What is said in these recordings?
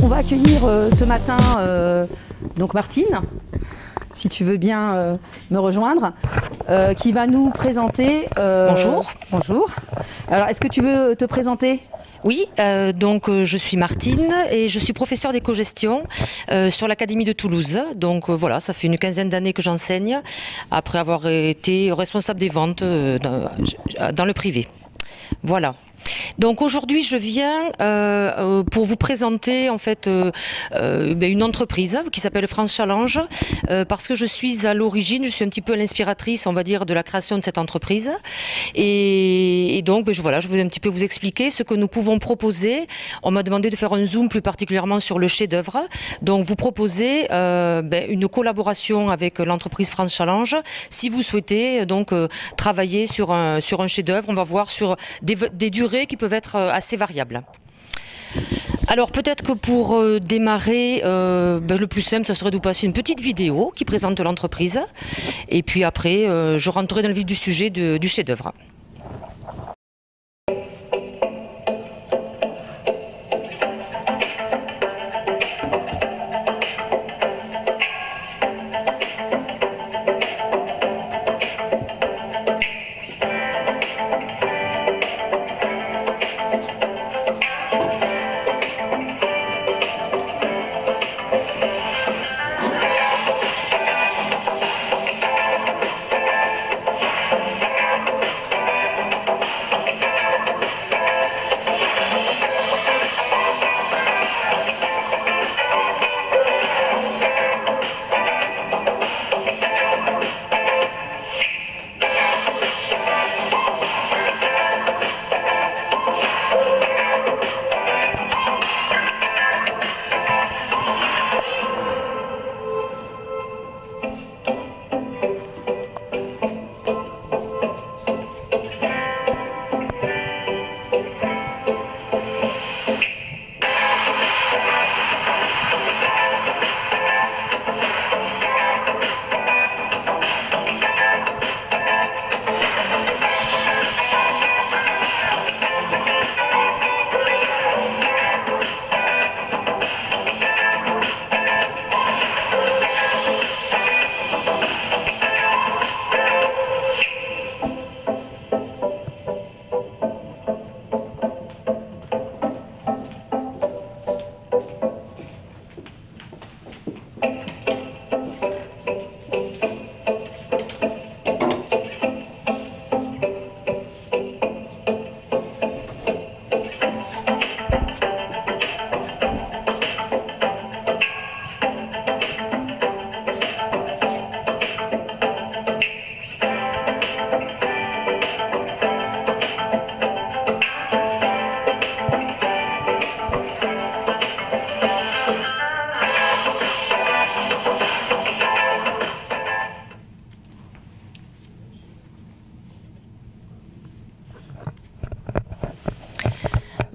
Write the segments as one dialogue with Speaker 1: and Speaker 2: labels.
Speaker 1: On va accueillir ce matin donc Martine, si tu veux bien me rejoindre, qui va nous présenter...
Speaker 2: Bonjour.
Speaker 1: Bonjour. Alors, est-ce que tu veux te présenter ?
Speaker 2: Oui, donc je suis Martine et je suis professeure d'éco-gestion sur l'Académie de Toulouse. Donc voilà, ça fait une quinzaine d'années que j'enseigne, après avoir été responsable des ventes dans le privé. Voilà. Donc aujourd'hui je viens pour vous présenter en fait une entreprise qui s'appelle France Challenge parce que je suis à l'origine, je suis un petit peu l'inspiratrice on va dire de la création de cette entreprise et donc voilà, je voulais un petit peu vous expliquer ce que nous pouvons proposer. On m'a demandé de faire un zoom plus particulièrement sur le chef-d'œuvre, donc vous proposez une collaboration avec l'entreprise France Challenge si vous souhaitez donc travailler sur un chef-d'œuvre. On va voir sur des durées qui peuvent être assez variables. Alors peut-être que pour démarrer, le plus simple, ça serait de vous passer une petite vidéo qui présente l'entreprise. Et puis après, je rentrerai dans le vif du sujet du chef-d'œuvre.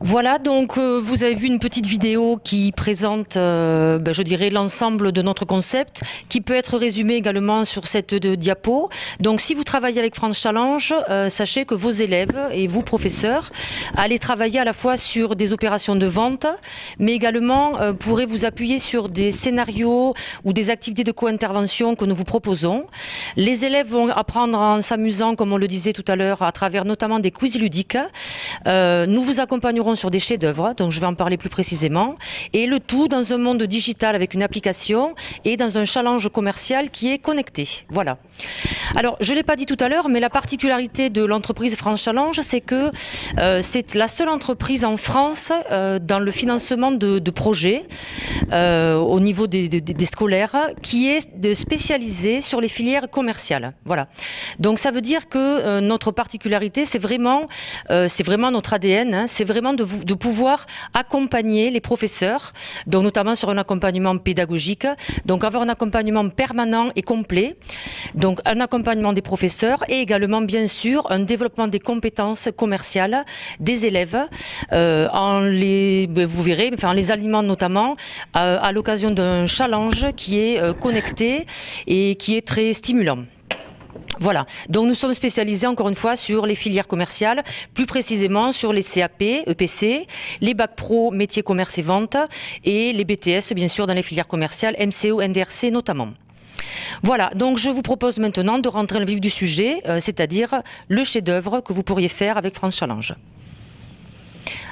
Speaker 2: Voilà, donc vous avez vu une petite vidéo qui présente, je dirais, l'ensemble de notre concept, qui peut être résumé également sur cette diapo. Donc si vous travaillez avec France Challenge, sachez que vos élèves et vous, professeurs, allez travailler à la fois sur des opérations de vente, mais également pourrez vous appuyer sur des scénarios ou des activités de co-intervention que nous vous proposons. Les élèves vont apprendre en s'amusant, comme on le disait tout à l'heure, à travers notamment des quiz ludiques. Nous vous accompagnerons sur des chefs-d'œuvre, donc je vais en parler plus précisément, et le tout dans un monde digital avec une application et dans un challenge commercial qui est connecté. Voilà. Alors, je ne l'ai pas dit tout à l'heure, mais la particularité de l'entreprise France Challenge, c'est que c'est la seule entreprise en France dans le financement de projets au niveau des scolaires qui est spécialisée sur les filières commerciales. Voilà. Donc, ça veut dire que notre particularité, c'est vraiment notre ADN, hein, c'est vraiment de pouvoir accompagner les professeurs, donc notamment sur un accompagnement pédagogique, donc avoir un accompagnement permanent et complet, donc un accompagnement des professeurs et également bien sûr un développement des compétences commerciales des élèves, vous verrez, en les alimentant notamment à l'occasion d'un challenge qui est connecté et qui est très stimulant. Voilà, donc nous sommes spécialisés encore une fois sur les filières commerciales, plus précisément sur les CAP, EPC, les bacs pro, métiers, commerce et vente, et les BTS bien sûr dans les filières commerciales, MCO, NDRC notamment. Voilà, donc je vous propose maintenant de rentrer dans le vif du sujet, c'est-à-dire le chef-d'œuvre que vous pourriez faire avec France Challenge.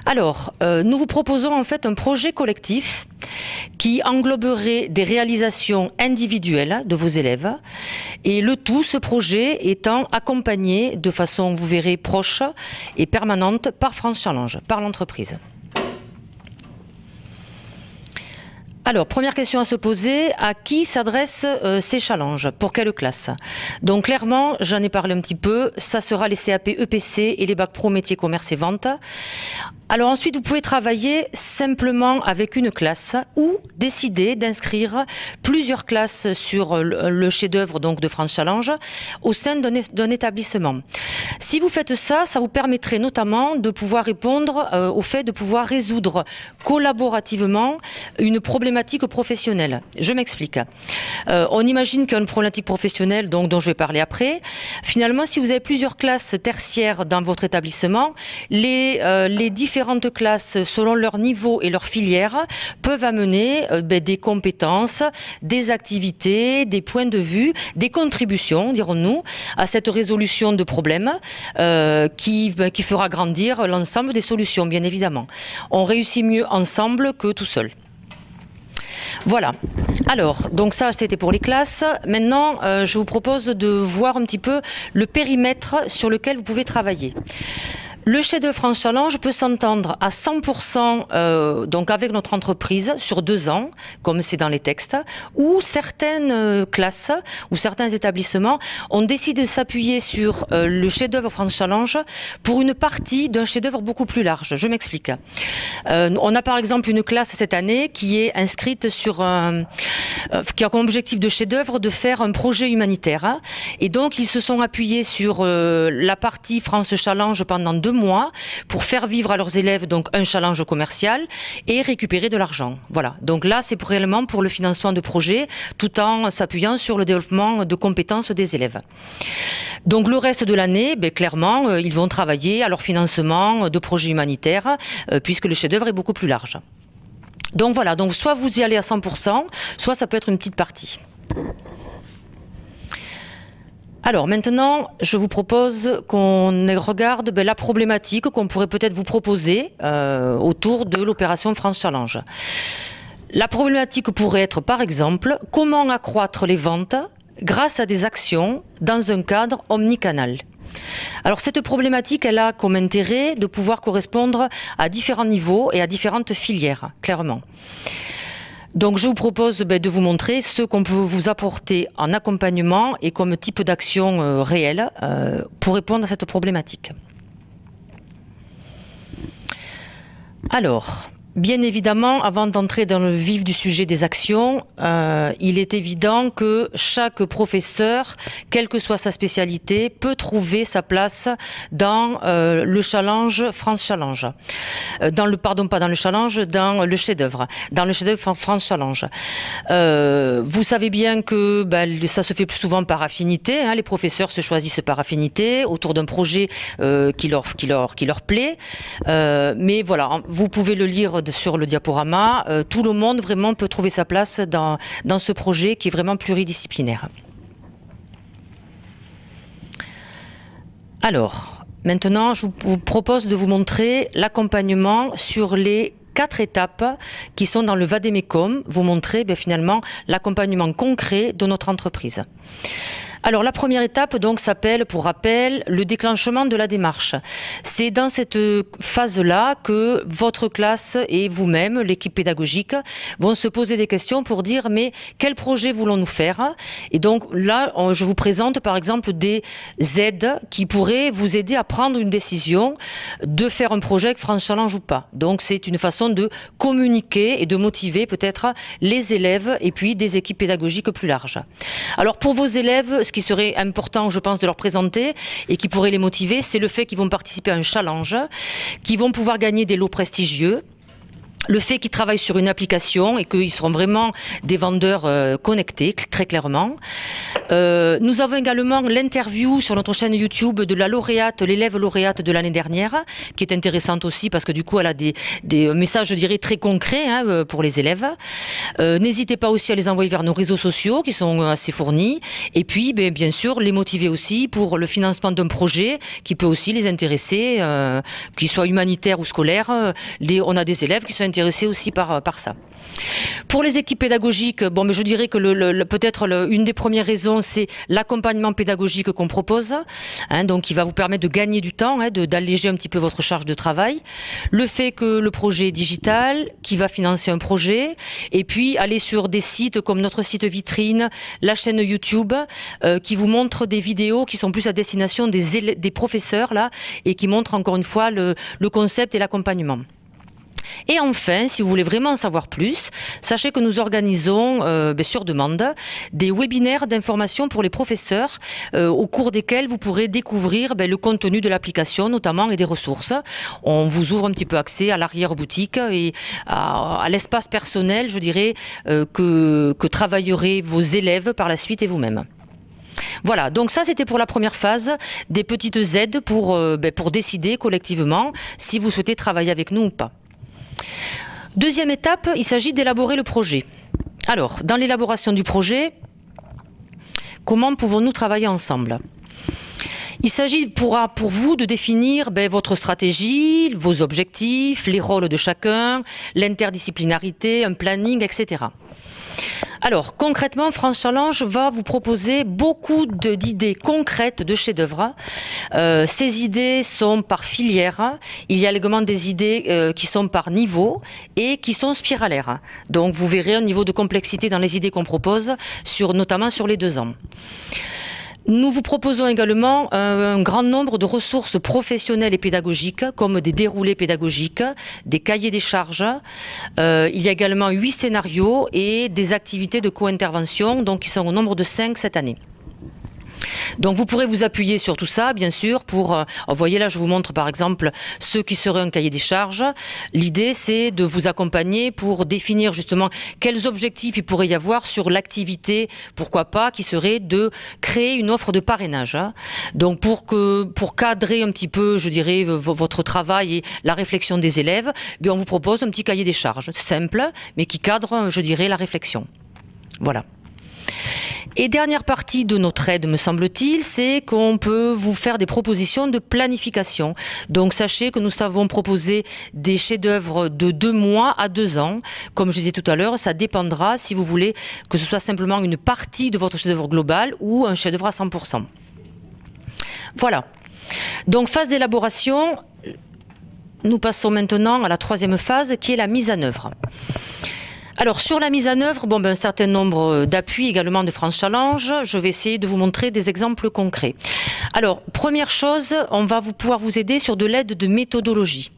Speaker 2: Alors, nous vous proposons en fait un projet collectif qui engloberait des réalisations individuelles de vos élèves et le tout, ce projet étant accompagné de façon, vous verrez, proche et permanente par France Challenge, par l'entreprise. Alors, première question à se poser, à qui s'adressent ces challenges? Pour quelle classe? Donc clairement, j'en ai parlé un petit peu, ça sera les CAP EPC et les bacs pro métiers, commerce et vente. Alors ensuite, vous pouvez travailler simplement avec une classe ou décider d'inscrire plusieurs classes sur le chef-d'œuvre donc de France Challenge au sein d'un établissement. Si vous faites ça, ça vous permettrait notamment de pouvoir répondre au fait de pouvoir résoudre collaborativement une problématique professionnelle. Je m'explique. On imagine qu'il y a une problématique professionnelle donc, dont je vais parler après. Finalement, si vous avez plusieurs classes tertiaires dans votre établissement, les différentes classes, selon leur niveau et leur filière, peuvent amener des compétences, des activités, des points de vue, des contributions, dirons-nous, à cette résolution de problèmes qui fera grandir l'ensemble des solutions, bien évidemment. On réussit mieux ensemble que tout seul. Voilà. Alors, donc ça c'était pour les classes. Maintenant, je vous propose de voir un petit peu le périmètre sur lequel vous pouvez travailler. Le chef-d'œuvre France Challenge peut s'entendre à 100% donc avec notre entreprise sur 2 ans, comme c'est dans les textes, ou certaines classes ou certains établissements ont décidé de s'appuyer sur le chef-d'œuvre France Challenge pour une partie d'un chef-d'œuvre beaucoup plus large. Je m'explique. On a par exemple une classe cette année qui est inscrite sur qui a comme objectif de chef-d'œuvre de faire un projet humanitaire. Et donc ils se sont appuyés sur la partie France Challenge pendant 2 mois pour faire vivre à leurs élèves donc un challenge commercial et récupérer de l'argent. Voilà. Donc là, c'est réellement pour le financement de projets tout en s'appuyant sur le développement de compétences des élèves. Donc le reste de l'année, clairement, ils vont travailler à leur financement de projets humanitaires puisque le chef-d'œuvre est beaucoup plus large. Donc voilà, donc soit vous y allez à 100%, soit ça peut être une petite partie. Alors maintenant, je vous propose qu'on regarde la problématique qu'on pourrait peut-être vous proposer autour de l'opération France Challenge. La problématique pourrait être par exemple, comment accroître les ventes grâce à des actions dans un cadre omnicanal. Alors cette problématique, elle a comme intérêt de pouvoir correspondre à différents niveaux et à différentes filières, clairement. Donc je vous propose de vous montrer ce qu'on peut vous apporter en accompagnement et comme type d'action réelle pour répondre à cette problématique. Alors, bien évidemment, avant d'entrer dans le vif du sujet des actions, il est évident que chaque professeur, quelle que soit sa spécialité, peut trouver sa place dans le challenge France Challenge. Pardon, pas dans le challenge, dans le chef-d'œuvre. Dans le chef-d'œuvre France Challenge. Vous savez bien que ça se fait plus souvent par affinité. Hein, les professeurs se choisissent par affinité autour d'un projet qui leur plaît. Mais voilà, vous pouvez le lire sur le diaporama, tout le monde vraiment peut trouver sa place dans ce projet qui est vraiment pluridisciplinaire. Alors, maintenant, je vous propose de vous montrer l'accompagnement sur les 4 étapes qui sont dans le Vademecum, vous montrer finalement l'accompagnement concret de notre entreprise. Alors la première étape donc s'appelle, pour rappel, le déclenchement de la démarche. C'est dans cette phase-là que votre classe et vous-même, l'équipe pédagogique, vont se poser des questions pour dire mais quel projet voulons-nous faire? Et donc là, je vous présente par exemple des aides qui pourraient vous aider à prendre une décision de faire un projet avec France Challenge ou pas. Donc c'est une façon de communiquer et de motiver peut-être les élèves et puis des équipes pédagogiques plus larges. Alors pour vos élèves, ce qui serait important, je pense, de leur présenter et qui pourrait les motiver, c'est le fait qu'ils vont participer à un challenge, qu'ils vont pouvoir gagner des lots prestigieux. le fait qu'ils travaillent sur une application et qu'ils seront vraiment des vendeurs connectés, très clairement. Nous avons également l'interview sur notre chaîne YouTube de la lauréate, l'élève lauréate de l'année dernière, qui est intéressante aussi parce que du coup elle a des messages, je dirais, très concrets pour les élèves. N'hésitez pas aussi à les envoyer vers nos réseaux sociaux qui sont assez fournis. Et puis, bien sûr, les motiver aussi pour le financement d'un projet qui peut aussi les intéresser, qu'il soit humanitaire ou scolaire. On a des élèves qui sont intéressés aussi par ça. Pour les équipes pédagogiques, mais je dirais que peut-être une des premières raisons, c'est l'accompagnement pédagogique qu'on propose, donc qui va vous permettre de gagner du temps, d'alléger un petit peu votre charge de travail. Le fait que le projet est digital, qui va financer un projet, et puis aller sur des sites comme notre site vitrine, la chaîne YouTube, qui vous montre des vidéos qui sont plus à destination des professeurs là, et qui montrent encore une fois le concept et l'accompagnement. Et enfin, si vous voulez vraiment en savoir plus, sachez que nous organisons sur demande des webinaires d'information pour les professeurs au cours desquels vous pourrez découvrir le contenu de l'application notamment et des ressources. On vous ouvre un petit peu accès à l'arrière-boutique et à l'espace personnel, je dirais, que travaillerez vos élèves par la suite et vous-même. Voilà, donc ça c'était pour la première phase, des petites aides pour décider collectivement si vous souhaitez travailler avec nous ou pas. Deuxième étape, il s'agit d'élaborer le projet. Alors, dans l'élaboration du projet, comment pouvons-nous travailler ensemble ? Il s'agit pour vous de définir votre stratégie, vos objectifs, les rôles de chacun, l'interdisciplinarité, un planning, etc. Alors, concrètement, France Challenge va vous proposer beaucoup d'idées concrètes de chefs-d'œuvre. Ces idées sont par filière. Il y a également des idées qui sont par niveau et qui sont spiralaires. Donc, vous verrez un niveau de complexité dans les idées qu'on propose, notamment sur les 2 ans. Nous vous proposons également un grand nombre de ressources professionnelles et pédagogiques, comme des déroulés pédagogiques, des cahiers des charges. Il y a également 8 scénarios et des activités de co-intervention, donc qui sont au nombre de 5 cette année. Donc vous pourrez vous appuyer sur tout ça, bien sûr, pour... vous voyez là, je vous montre par exemple ce qui serait un cahier des charges. L'idée, c'est de vous accompagner pour définir justement quels objectifs il pourrait y avoir sur l'activité, pourquoi pas, qui serait de créer une offre de parrainage. Donc pour cadrer un petit peu, je dirais, votre travail et la réflexion des élèves, on vous propose un petit cahier des charges, simple, mais qui cadre, je dirais, la réflexion. Voilà. Et dernière partie de notre aide, me semble-t-il, c'est qu'on peut vous faire des propositions de planification. Donc sachez que nous savons proposer des chefs-d'œuvre de 2 mois à 2 ans. Comme je disais tout à l'heure, ça dépendra si vous voulez que ce soit simplement une partie de votre chef-d'œuvre global ou un chef-d'œuvre à 100%. Voilà. Donc phase d'élaboration, nous passons maintenant à la 3e phase qui est la mise en œuvre. Alors sur la mise en œuvre, un certain nombre d'appuis également de France Challenge. Je vais essayer de vous montrer des exemples concrets. Alors première chose, on va pouvoir vous aider sur de l'aide de méthodologie.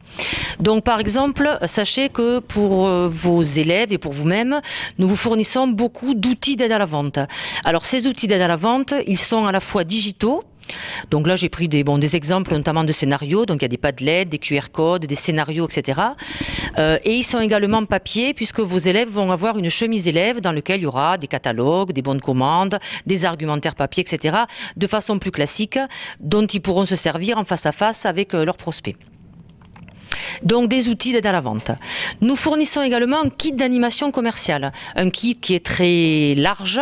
Speaker 2: Donc par exemple, sachez que pour vos élèves et pour vous-même, nous vous fournissons beaucoup d'outils d'aide à la vente. Alors ces outils d'aide à la vente, ils sont à la fois digitaux. Donc là j'ai pris des exemples notamment de scénarios, donc il y a des Padlet, des QR codes, des scénarios, etc. Et ils sont également papier puisque vos élèves vont avoir une chemise élève dans laquelle il y aura des catalogues, des bons de commande, des argumentaires papier, etc. de façon plus classique dont ils pourront se servir en face à face avec leurs prospects. Donc des outils d'aide à la vente. Nous fournissons également un kit d'animation commerciale, un kit qui est très large,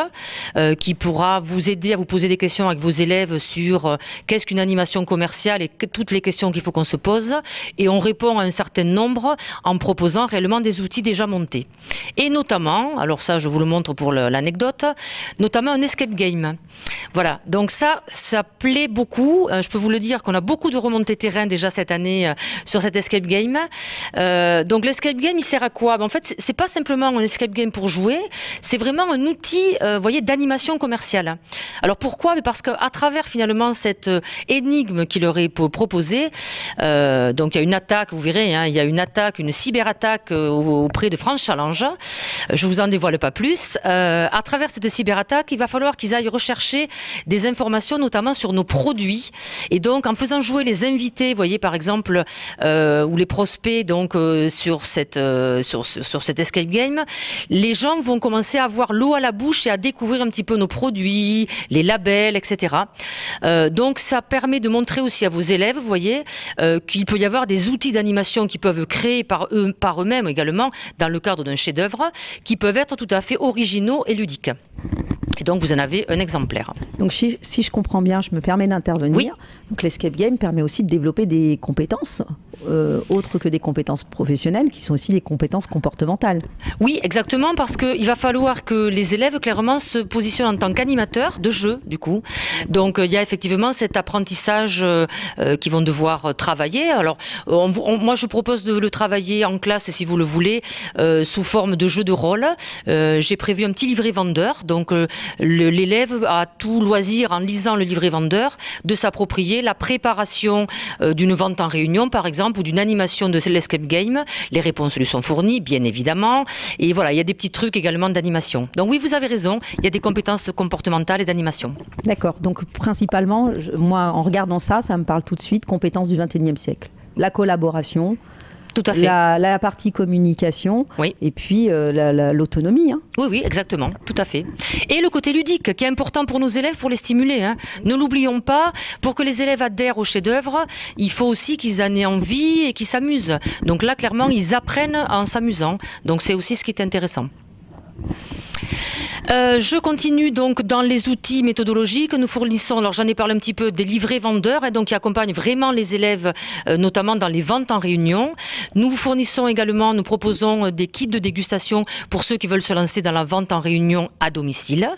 Speaker 2: qui pourra vous aider à vous poser des questions avec vos élèves sur qu'est-ce qu'une animation commerciale et toutes les questions qu'il faut qu'on se pose. Et on répond à un certain nombre en proposant réellement des outils déjà montés. Et notamment, alors ça je vous le montre pour l'anecdote, notamment un escape game. Voilà, donc ça plaît beaucoup. Je peux vous le dire qu'on a beaucoup de remontées terrain déjà cette année sur cet escape game. Donc l'escape game, il sert à quoi? En fait, c'est pas simplement un escape game pour jouer, c'est vraiment un outil, voyez, d'animation commerciale. Alors pourquoi? Parce qu'à travers finalement cette énigme qui leur est proposée, donc il y a une attaque, vous verrez, il y a une attaque, une cyberattaque auprès de France Challenge. Je vous en dévoile pas plus. À travers cette cyberattaque, il va falloir qu'ils aillent rechercher des informations, notamment sur nos produits. Et donc, en faisant jouer les invités, vous voyez par exemple, ou les prospects donc sur cet escape game, les gens vont commencer à avoir l'eau à la bouche et à découvrir un petit peu nos produits, les labels, etc. Donc ça permet de montrer aussi à vos élèves, vous voyez, qu'il peut y avoir des outils d'animation qui peuvent créer par eux-mêmes également, dans le cadre d'un chef-d'œuvre, qui peuvent être tout à fait originaux et ludiques. Et donc vous en avez un exemplaire.
Speaker 1: Donc si je comprends bien, je me permets d'intervenir.
Speaker 2: Oui.
Speaker 1: Donc l'escape game permet aussi de développer des compétences autres que des compétences professionnelles, qui sont aussi des compétences comportementales.
Speaker 2: Oui, exactement, parce qu'il va falloir que les élèves clairement se positionnent en tant qu'animateurs de jeu, du coup. Donc il y a effectivement cet apprentissage qu'ils vont devoir travailler. Alors moi je propose de le travailler en classe, si vous le voulez, sous forme de jeu de rôle. J'ai prévu un petit livret vendeur, donc l'élève a tout loisir, en lisant le livret vendeur, de s'approprier la préparation d'une vente en réunion, par exemple, ou d'une animation de l'escape game. Les réponses lui sont fournies, bien évidemment. Et voilà, il y a des petits trucs également d'animation. Donc oui, vous avez raison, il y a des compétences comportementales et d'animation.
Speaker 1: D'accord. Donc principalement, moi, en regardant ça, ça me parle tout de suite, compétences du XXIe siècle. La collaboration.
Speaker 2: Tout à fait.
Speaker 1: La partie communication, oui. Et puis l'autonomie. Hein.
Speaker 2: Oui, oui, exactement, tout à fait. Et le côté ludique, qui est important pour nos élèves, pour les stimuler. Hein. Ne l'oublions pas, pour que les élèves adhèrent au chef-d'œuvre, il faut aussi qu'ils en aient envie et qu'ils s'amusent. Donc là, clairement, ils apprennent en s'amusant. Donc c'est aussi ce qui est intéressant. Je continue donc dans les outils méthodologiques. Nous fournissons, alors j'en ai parlé un petit peu, des livrets vendeurs, donc qui accompagnent vraiment les élèves, notamment dans les ventes en réunion. Nous vous fournissons également, nous proposons des kits de dégustation pour ceux qui veulent se lancer dans la vente en réunion à domicile.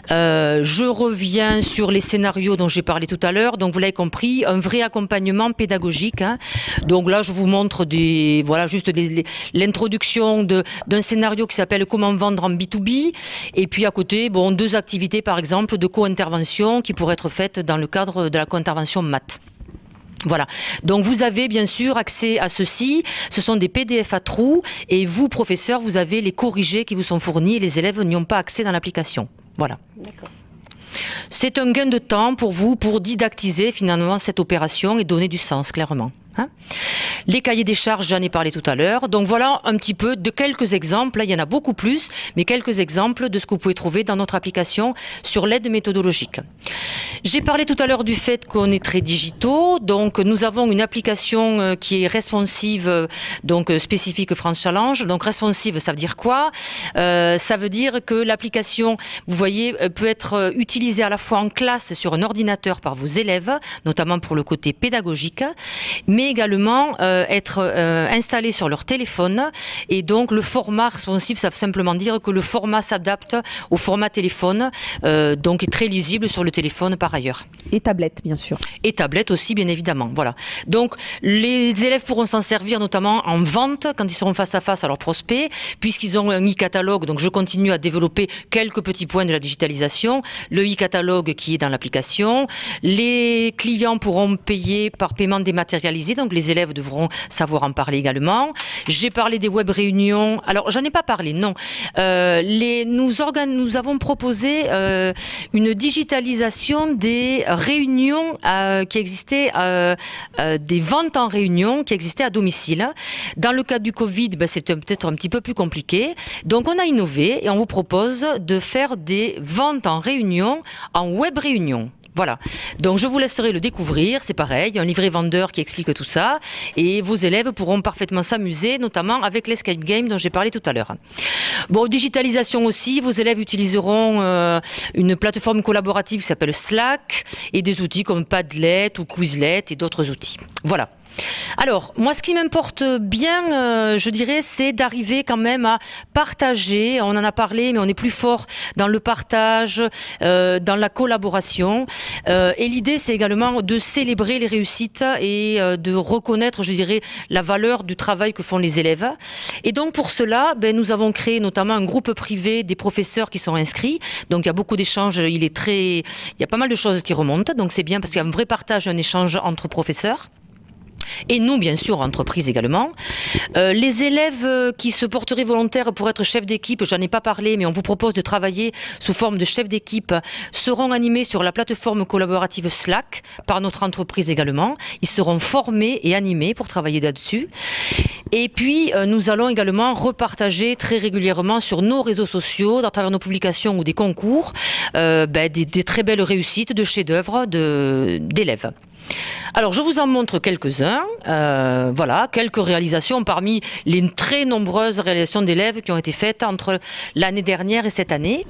Speaker 2: Je reviens sur les scénarios dont j'ai parlé tout à l'heure. Donc vous l'avez compris, un vrai accompagnement pédagogique. Hein. Donc là, je vous montre juste l'introduction d'un scénario qui s'appelle Comment vendre en B2B. Et puis à côté, deux activités par exemple de co-intervention qui pourraient être faites dans le cadre de la co-intervention maths. Voilà, donc vous avez bien sûr accès à ceci, ce sont des PDF à trous et vous, professeurs, vous avez les corrigés qui vous sont fournis et les élèves n'y ont pas accès dans l'application. Voilà. D'accord. C'est un gain de temps pour vous pour didactiser finalement cette opération et donner du sens clairement. Hein? Les cahiers des charges, j'en ai parlé tout à l'heure. Donc voilà un petit peu de quelques exemples. Là, il y en a beaucoup plus, mais quelques exemples de ce que vous pouvez trouver dans notre application sur l'aide méthodologique. J'ai parlé tout à l'heure du fait qu'on est très digitaux. Donc nous avons une application qui est responsive, donc spécifique France Challenge. Donc responsive, ça veut dire quoi? Ça veut dire que l'application, vous voyez, peut être utilisée à la fois en classe sur un ordinateur par vos élèves, notamment pour le côté pédagogique, mais également être installé sur leur téléphone. Et donc le format responsive, ça veut simplement dire que le format s'adapte au format téléphone, donc est très lisible sur le téléphone par ailleurs.
Speaker 1: Et tablette, bien sûr.
Speaker 2: Et tablette aussi, bien évidemment. Voilà. Donc les élèves pourront s'en servir notamment en vente quand ils seront face à face à leurs prospects, puisqu'ils ont un e-catalogue. Donc je continue à développer quelques petits points de la digitalisation. Le e-catalogue qui est dans l'application. Les clients pourront payer par paiement dématérialisé. Donc les élèves devront savoir en parler également. J'ai parlé des web réunions. Alors j'en ai pas parlé, non. Nous avons proposé une digitalisation des réunions qui existaient, des ventes en réunion qui existaient à domicile. Dans le cas du Covid, c'était peut-être un petit peu plus compliqué. Donc on a innové et on vous propose de faire des ventes en réunion, en web réunion. Voilà, donc je vous laisserai le découvrir, c'est pareil, un livret vendeur qui explique tout ça et vos élèves pourront parfaitement s'amuser, notamment avec l'escape game dont j'ai parlé tout à l'heure. Bon, digitalisation aussi, vos élèves utiliseront une plateforme collaborative qui s'appelle Slack et des outils comme Padlet ou Quizlet et d'autres outils. Voilà. Alors, moi, ce qui m'importe bien, je dirais, c'est d'arriver quand même à partager. On en a parlé, mais on est plus fort dans le partage, dans la collaboration. Et l'idée, c'est également de célébrer les réussites et de reconnaître, je dirais, la valeur du travail que font les élèves. Et donc, pour cela, nous avons créé notamment un groupe privé des professeurs qui sont inscrits. Donc, il y a beaucoup d'échanges. Il y a pas mal de choses qui remontent. Donc, c'est bien parce qu'il y a un vrai partage, un échange entre professeurs. Et nous, bien sûr, entreprise également. Les élèves qui se porteraient volontaires pour être chefs d'équipe, j'en ai pas parlé, mais on vous propose de travailler sous forme de chef d'équipe, seront animés sur la plateforme collaborative Slack par notre entreprise également. Ils seront formés et animés pour travailler là-dessus. Et puis, nous allons également repartager très régulièrement sur nos réseaux sociaux, à travers nos publications ou des concours, des très belles réussites de chefs-d'œuvre d'élèves. Alors, je vous en montre quelques-uns. Voilà, quelques réalisations parmi les très nombreuses réalisations d'élèves qui ont été faites entre l'année dernière et cette année.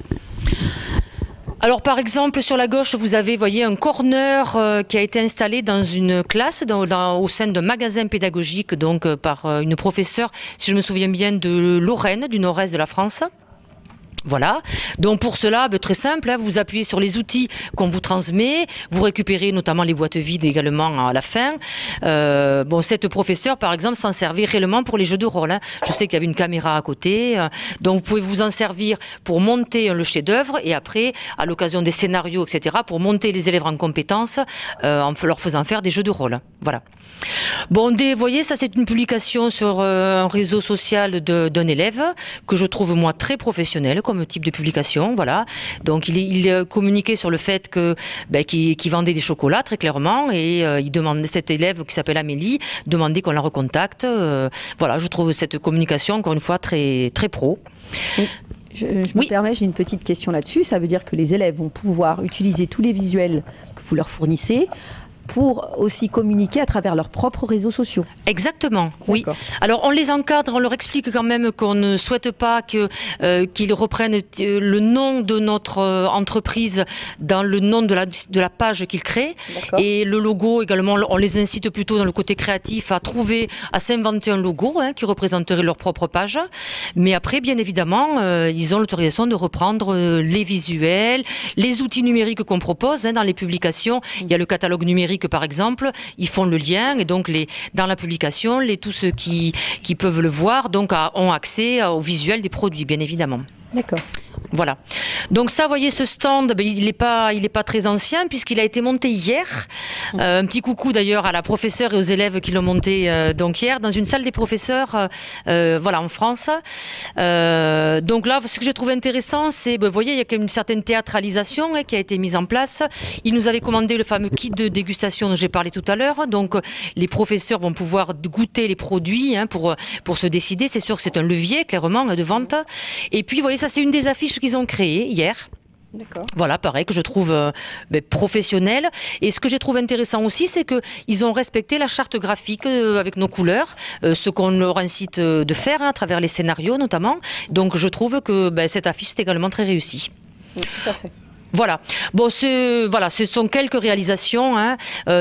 Speaker 2: Alors, par exemple, sur la gauche, vous avez, voyez, un corner qui a été installé dans une classe, au sein d'un magasin pédagogique, donc par une professeure, si je me souviens bien, de Lorraine, du nord-est de la France. Voilà, donc pour cela, très simple, hein, vous appuyez sur les outils qu'on vous transmet, vous récupérez notamment les boîtes vides également à la fin. Cette professeure, par exemple, s'en servait réellement pour les jeux de rôle. Hein. Je sais qu'il y avait une caméra à côté, donc vous pouvez vous en servir pour monter le chef-d'œuvre et après, à l'occasion des scénarios, etc., pour monter les élèves en compétences en leur faisant faire des jeux de rôle. Voilà. Bon, vous voyez, ça c'est une publication sur un réseau social d'un élève que je trouve moi très professionnel comme type de publication, voilà. Donc il communiquait sur le fait que qu'il vendait des chocolats très clairement et il demandait, cet élève qui s'appelle Amélie demandait qu'on la recontacte. Voilà, je trouve cette communication encore une fois très très pro.
Speaker 1: Je me permets, j'ai une petite question là-dessus. Ça veut dire que les élèves vont pouvoir utiliser tous les visuels que vous leur fournissez pour aussi communiquer à travers leurs propres réseaux sociaux.
Speaker 2: Exactement, oui. Alors on les encadre, on leur explique quand même qu'on ne souhaite pas qu'ils reprennent le nom de notre entreprise dans le nom de la page qu'ils créent. Et le logo également, on les incite plutôt dans le côté créatif à s'inventer un logo qui représenterait leur propre page. Mais après, bien évidemment, ils ont l'autorisation de reprendre les visuels, les outils numériques qu'on propose dans les publications. Il y a le catalogue numérique par exemple, ils font le lien et donc dans la publication, tous ceux qui peuvent le voir donc, ont accès au visuel des produits, bien évidemment.
Speaker 1: D'accord.
Speaker 2: Voilà. Donc ça, vous voyez, ce stand, il n'est pas très ancien puisqu'il a été monté hier. Un petit coucou d'ailleurs à la professeure et aux élèves qui l'ont monté donc hier dans une salle des professeurs, voilà, en France. Donc là, ce que j'ai trouvé intéressant, c'est, vous voyez, il y a quand même une certaine théâtralisation qui a été mise en place. Ils nous avaient commandé le fameux kit de dégustation dont j'ai parlé tout à l'heure. Donc les professeurs vont pouvoir goûter les produits pour se décider. C'est sûr que c'est un levier clairement de vente. Et puis, vous voyez, ça c'est une des affiches qu'ils ont créées hier. Voilà, pareil, que je trouve professionnel. Et ce que j'ai trouvé intéressant aussi, c'est qu'ils ont respecté la charte graphique avec nos couleurs, ce qu'on leur incite de faire à travers les scénarios notamment. Donc je trouve que cette affiche est également très réussie.
Speaker 1: Oui, tout à fait.
Speaker 2: Voilà. Bon, ce sont quelques réalisations.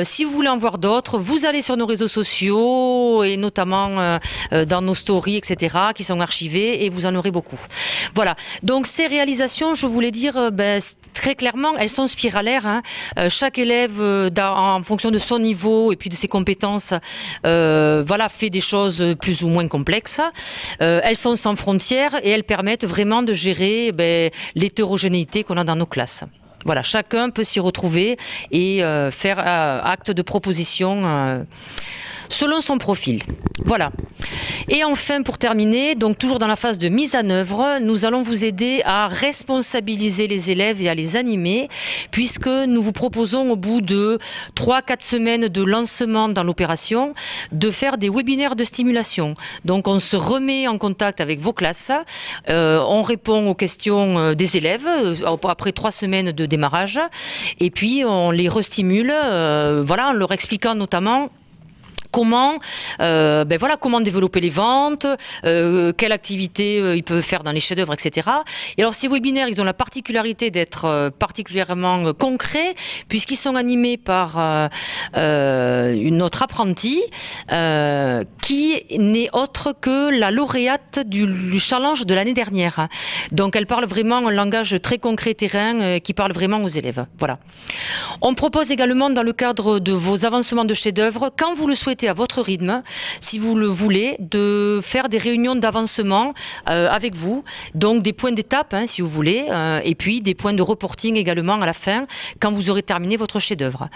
Speaker 2: Si vous voulez en voir d'autres, vous allez sur nos réseaux sociaux et notamment dans nos stories, etc., qui sont archivées et vous en aurez beaucoup. Voilà. Donc ces réalisations, je voulais dire, très clairement, elles sont spiralaires. Chaque élève, en fonction de son niveau et puis de ses compétences, voilà, fait des choses plus ou moins complexes. Elles sont sans frontières et elles permettent vraiment de gérer l'hétérogénéité qu'on a dans nos classes. Voilà, chacun peut s'y retrouver et faire acte de proposition selon son profil. Voilà. Et enfin, pour terminer, donc toujours dans la phase de mise en œuvre, nous allons vous aider à responsabiliser les élèves et à les animer, puisque nous vous proposons au bout de 3-4 semaines de lancement dans l'opération, de faire des webinaires de stimulation. Donc on se remet en contact avec vos classes, on répond aux questions des élèves après 3 semaines de démarrage, et puis on les restimule, voilà, en leur expliquant notamment comment, comment développer les ventes, quelle activité ils peuvent faire dans les chefs-d'œuvre, etc. Et alors ces webinaires, ils ont la particularité d'être particulièrement concrets puisqu'ils sont animés par notre apprentie qui n'est autre que la lauréate du challenge de l'année dernière. Donc elle parle vraiment un langage très concret terrain qui parle vraiment aux élèves. Voilà. On propose également dans le cadre de vos avancements de chefs-d'œuvre, quand vous le souhaitez, possibilité à votre rythme, si vous le voulez, de faire des réunions d'avancement avec vous, donc des points d'étape, hein, si vous voulez, et puis des points de reporting également à la fin, quand vous aurez terminé votre chef-d'œuvre.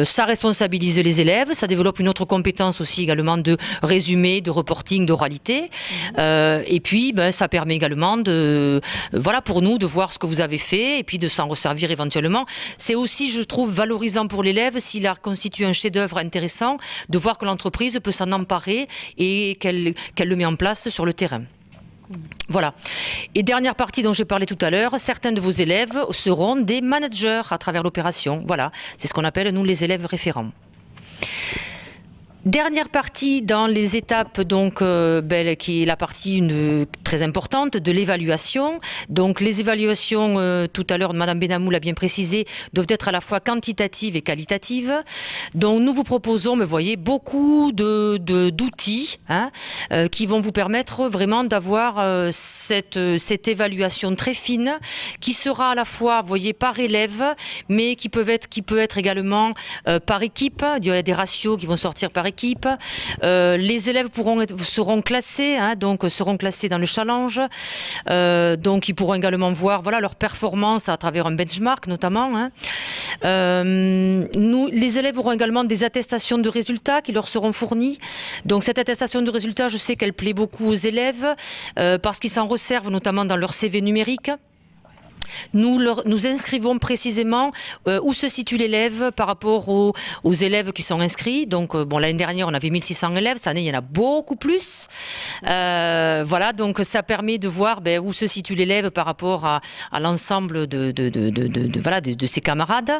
Speaker 2: Ça responsabilise les élèves, ça développe une autre compétence aussi également de résumé, de reporting, d'oralité, et puis ça permet également de, voilà, pour nous de voir ce que vous avez fait et puis de s'en resservir éventuellement. C'est aussi, je trouve, valorisant pour l'élève s'il a constitué un chef-d'œuvre intéressant, de voir que l'entreprise peut s'en emparer et qu'elle le met en place sur le terrain. Voilà. Et dernière partie dont je parlais tout à l'heure, certains de vos élèves seront des managers à travers l'opération. Voilà, c'est ce qu'on appelle, nous, les élèves référents. Dernière partie dans les étapes, donc, qui est la partie très importante de l'évaluation. Donc les évaluations, tout à l'heure Madame Benamou l'a bien précisé, doivent être à la fois quantitatives et qualitatives. Donc nous vous proposons, vous voyez, beaucoup d'outils qui vont vous permettre vraiment d'avoir cette évaluation très fine qui sera à la fois, vous voyez, par élève, mais qui peut être également par équipe. Il y a des ratios qui vont sortir par équipe. Les élèves seront classés, seront classés dans le challenge. Donc ils pourront également voir, voilà, leur performance à travers un benchmark notamment. Les élèves auront également des attestations de résultats qui leur seront fournies. Donc cette attestation de résultats, je sais qu'elle plaît beaucoup aux élèves parce qu'ils s'en resservent notamment dans leur CV numérique. Nous inscrivons précisément où se situe l'élève par rapport aux élèves qui sont inscrits. Donc, l'année dernière, on avait 1600 élèves. Cette année, il y en a beaucoup plus. Voilà, donc ça permet de voir où se situe l'élève par rapport à l'ensemble de ses camarades.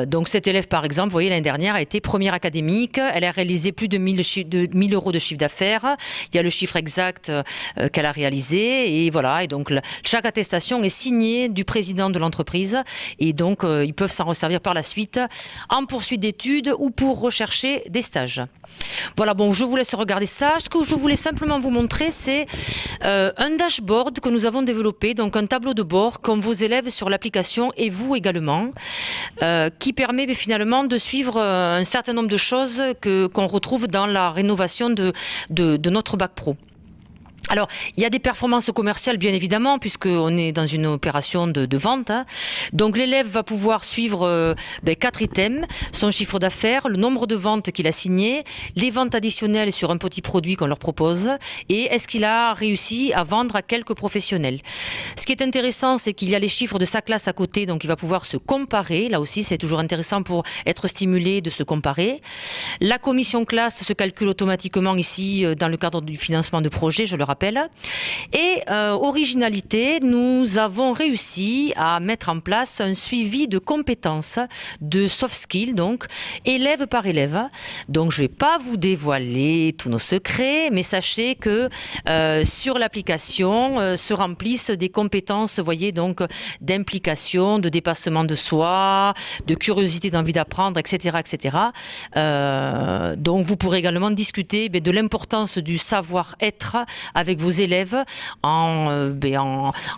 Speaker 2: Donc, cet élève, par exemple, vous voyez, l'année dernière, a été première académique. Elle a réalisé plus de 1000 € de chiffre d'affaires. Il y a le chiffre exact qu'elle a réalisé. Et voilà, et donc chaque attestation est signée du président de l'entreprise et donc ils peuvent s'en resservir par la suite en poursuite d'études ou pour rechercher des stages. Voilà, bon, je vous laisse regarder ça. Ce que je voulais simplement vous montrer, c'est un dashboard que nous avons développé, donc un tableau de bord qu'ont vos élèves sur l'application et vous également, qui permet finalement de suivre un certain nombre de choses qu'on retrouve dans la rénovation de notre bac pro. Alors, il y a des performances commerciales, bien évidemment, puisqu'on est dans une opération de vente. Donc, l'élève va pouvoir suivre 4 items, son chiffre d'affaires, le nombre de ventes qu'il a signées, les ventes additionnelles sur un petit produit qu'on leur propose, et est-ce qu'il a réussi à vendre à quelques professionnels. Ce qui est intéressant, c'est qu'il y a les chiffres de sa classe à côté, donc il va pouvoir se comparer. Là aussi, c'est toujours intéressant pour être stimulé de se comparer. La commission classe se calcule automatiquement ici, dans le cadre du financement de projet, je le rappelle. Et originalité, nous avons réussi à mettre en place un suivi de compétences, de soft skills, donc élève par élève. Donc je ne vais pas vous dévoiler tous nos secrets, mais sachez que sur l'application se remplissent des compétences, vous voyez, donc d'implication, de dépassement de soi, de curiosité, d'envie d'apprendre, etc., etc. Donc vous pourrez également discuter de l'importance du savoir-être avec vos élèves en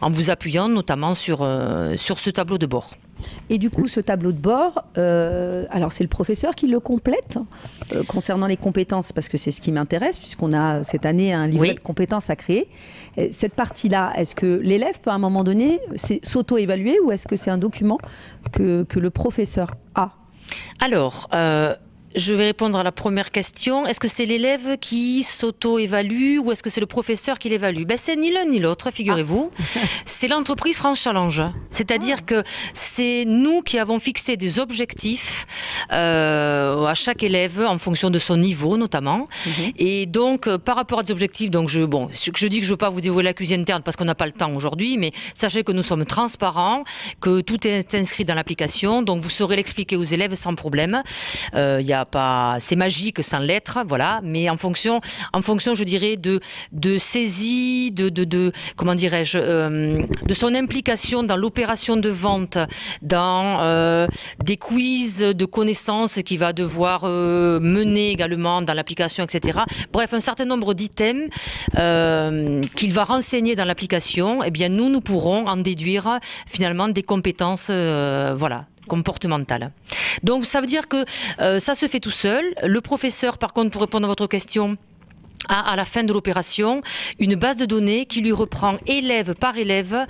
Speaker 2: vous appuyant notamment sur ce tableau de bord.
Speaker 1: Et du coup, ce tableau de bord, alors c'est le professeur qui le complète concernant les compétences, parce que c'est ce qui m'intéresse, puisqu'on a cette année un livret de compétences à créer. Cette partie-là, est-ce que l'élève peut à un moment donné s'auto-évaluer ou est-ce que c'est un document que le professeur a?
Speaker 2: Alors, je vais répondre à la première question. Est-ce que c'est l'élève qui s'auto-évalue ou est-ce que c'est le professeur qui l'évalue? C'est ni l'un ni l'autre, figurez-vous. C'est l'entreprise France Challenge. C'est-à-dire que c'est nous qui avons fixé des objectifs à chaque élève en fonction de son niveau notamment. Et donc, par rapport à des objectifs, donc je dis que je ne veux pas vous dévoiler la cuisine interne parce qu'on n'a pas le temps aujourd'hui, mais sachez que nous sommes transparents, que tout est inscrit dans l'application, donc vous saurez l'expliquer aux élèves sans problème. C'est magique sans l'être, voilà, mais en fonction, je dirais, de saisie, comment dirais-je, de son implication dans l'opération de vente, dans des quiz de connaissances qu'il va devoir mener également dans l'application, etc. Bref, un certain nombre d'items qu'il va renseigner dans l'application, eh bien nous pourrons en déduire finalement des compétences, voilà, comportementale. Donc ça veut dire que ça se fait tout seul. Le professeur, par contre, pour répondre à votre question, a à la fin de l'opération une base de données qui lui reprend élève par élève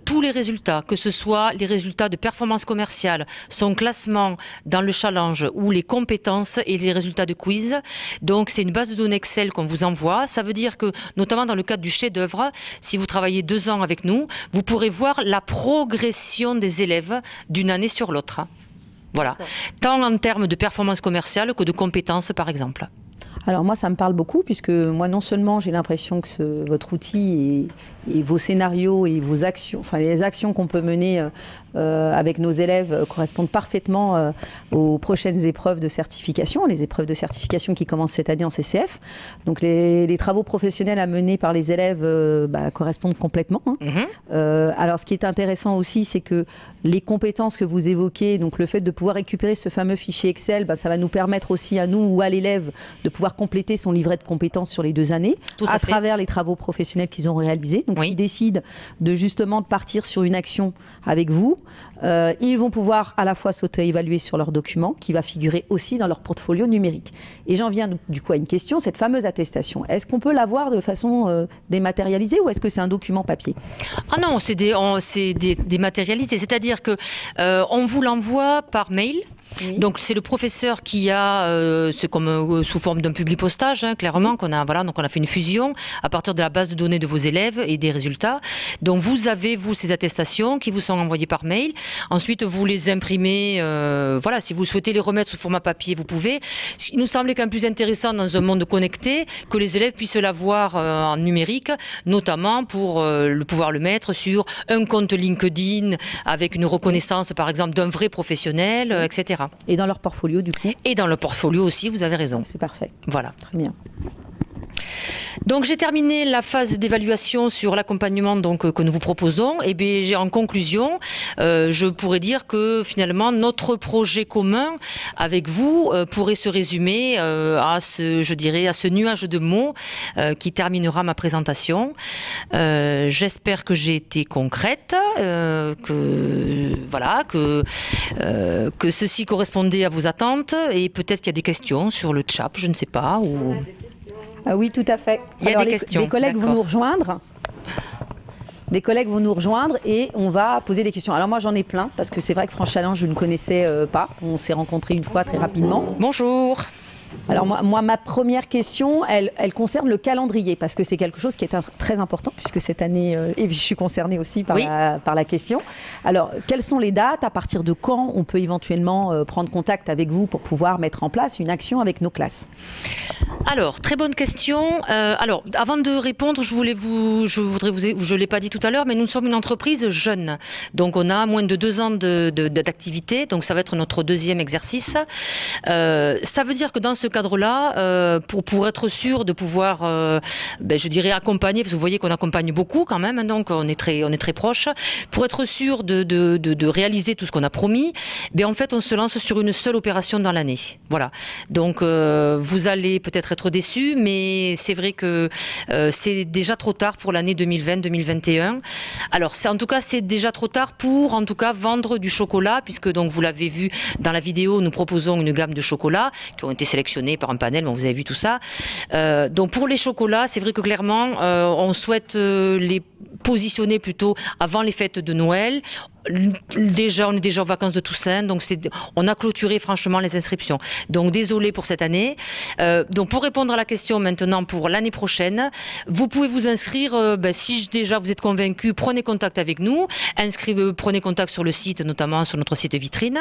Speaker 2: tous les résultats, que ce soit les résultats de performance commerciale, son classement dans le challenge ou les compétences et les résultats de quiz. Donc c'est une base de données Excel qu'on vous envoie. Ça veut dire que, notamment dans le cadre du chef-d'œuvre, si vous travaillez 2 ans avec nous, vous pourrez voir la progression des élèves d'une année sur l'autre. Voilà, tant en termes de performance commerciale que de compétences par exemple.
Speaker 1: Alors moi, ça me parle beaucoup, puisque moi, non seulement j'ai l'impression que votre outil et vos scénarios et vos actions, enfin les actions qu'on peut mener avec nos élèves correspondent parfaitement aux prochaines épreuves de certification, les épreuves de certification qui commencent cette année en CCF. Donc les travaux professionnels à mener par les élèves correspondent complètement. Alors ce qui est intéressant aussi, c'est que les compétences que vous évoquez, donc le fait de pouvoir récupérer ce fameux fichier Excel, ça va nous permettre aussi à nous ou à l'élève de pouvoir compléter son livret de compétences sur les 2 années à travers les travaux professionnels qu'ils ont réalisés. Donc s'ils décident de justement partir sur une action avec vous, ils vont pouvoir à la fois s'auto-évaluer sur leur document qui va figurer aussi dans leur portfolio numérique. Et j'en viens du coup à une question, cette fameuse attestation. Est-ce qu'on peut l'avoir de façon dématérialisée ou est-ce que c'est un document papier?
Speaker 2: Ah non, c'est dématérialisé, c'est-à-dire que on vous l'envoie par mail. Oui. Donc c'est le professeur qui a, c'est comme sous forme d'un publipostage, clairement, qu'on a, voilà, donc on a fait une fusion à partir de la base de données de vos élèves et des résultats. Donc vous avez, vous, ces attestations qui vous sont envoyées par mail. Ensuite, vous les imprimez, voilà, si vous souhaitez les remettre sous format papier, vous pouvez. Il nous semblait quand même plus intéressant dans un monde connecté que les élèves puissent l'avoir en numérique, notamment pour pouvoir le mettre sur un compte LinkedIn avec une reconnaissance, par exemple, d'un vrai professionnel, etc.
Speaker 1: Et dans leur portfolio, du coup?
Speaker 2: Et dans le portfolio aussi, vous avez raison.
Speaker 1: C'est parfait.
Speaker 2: Voilà.
Speaker 1: Très bien.
Speaker 2: Donc j'ai terminé la phase d'évaluation sur l'accompagnement que nous vous proposons. Et bien en conclusion, je pourrais dire que finalement notre projet commun avec vous pourrait se résumer à ce nuage de mots qui terminera ma présentation. J'espère que j'ai été concrète, que ceci correspondait à vos attentes et peut-être qu'il y a des questions sur le chat, je ne sais pas. Ou...
Speaker 1: Ah oui, tout à fait.
Speaker 2: Il y a des questions.
Speaker 1: Des collègues vont nous rejoindre. Des collègues vont nous rejoindre et on va poser des questions. Alors moi j'en ai plein parce que c'est vrai que France Challenge je ne connaissais pas. On s'est rencontrés une fois très rapidement.
Speaker 2: Bonjour.
Speaker 1: Alors moi ma première question, elle concerne le calendrier parce que c'est quelque chose qui est très important puisque cette année, et je suis concernée aussi par, par la question. Alors quelles sont les dates, à partir de quand on peut éventuellement prendre contact avec vous pour pouvoir mettre en place une action avec nos classes?
Speaker 2: Alors, très bonne question. Alors, avant de répondre, je l'ai pas dit tout à l'heure, mais nous sommes une entreprise jeune. Donc, on a moins de 2 ans d'activité. Donc, ça va être notre 2e exercice. Ça veut dire que dans ce cadre-là, pour être sûr de pouvoir, je dirais, accompagner, parce que vous voyez qu'on accompagne beaucoup quand même, hein, donc on est très proches. Pour être sûr de réaliser tout ce qu'on a promis, en fait, on se lance sur une seule opération dans l'année. Voilà. Donc, vous allez peut-être être déçus, mais c'est vrai que c'est déjà trop tard pour l'année 2020-2021. Alors, en tout cas, c'est déjà trop tard pour, en tout cas, vendre du chocolat, puisque donc vous l'avez vu dans la vidéo, nous proposons une gamme de chocolats qui ont été sélectionnés par un panel, vous avez vu tout ça. Donc, pour les chocolats, c'est vrai que clairement, on souhaite les positionner plutôt avant les fêtes de Noël. Déjà, on est déjà en vacances de Toussaint, donc on a clôturé franchement les inscriptions. Donc désolé pour cette année. Donc pour répondre à la question maintenant pour l'année prochaine, vous pouvez vous inscrire. Si déjà vous êtes convaincu, prenez contact avec nous. Prenez contact sur le site, notamment sur notre site vitrine.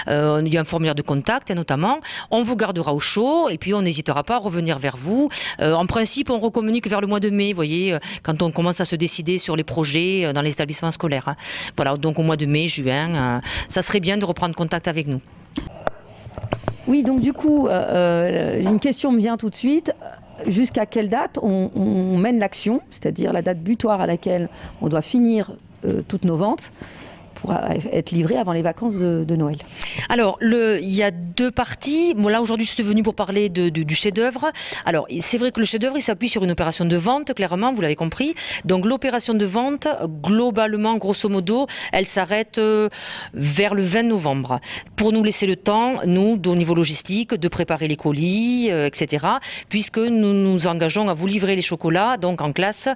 Speaker 2: Il y a un formulaire de contact, notamment. On vous gardera au chaud et puis on n'hésitera pas à revenir vers vous. En principe, on recommunique vers le mois de mai, vous voyez, quand on commence à se décider sur les projets dans les établissements scolaires. Hein. Voilà, donc au mois de mai, juin, ça serait bien de reprendre contact avec nous.
Speaker 1: Oui, donc du coup, une question me vient tout de suite. Jusqu'à quelle date on mène l'action, c'est-à-dire la date butoir à laquelle on doit finir toutes nos ventes? pour être livré avant les vacances de Noël.
Speaker 2: Alors, il y a deux parties. Bon, là, aujourd'hui, je suis venue pour parler du chef-d'œuvre. Alors, c'est vrai que le chef-d'œuvre, il s'appuie sur une opération de vente, clairement, vous l'avez compris. Donc, l'opération de vente, globalement, grosso modo, elle s'arrête vers le 20 novembre. Pour nous laisser le temps, nous, au niveau logistique, de préparer les colis, etc. Puisque nous nous engageons à vous livrer les chocolats, donc en classe,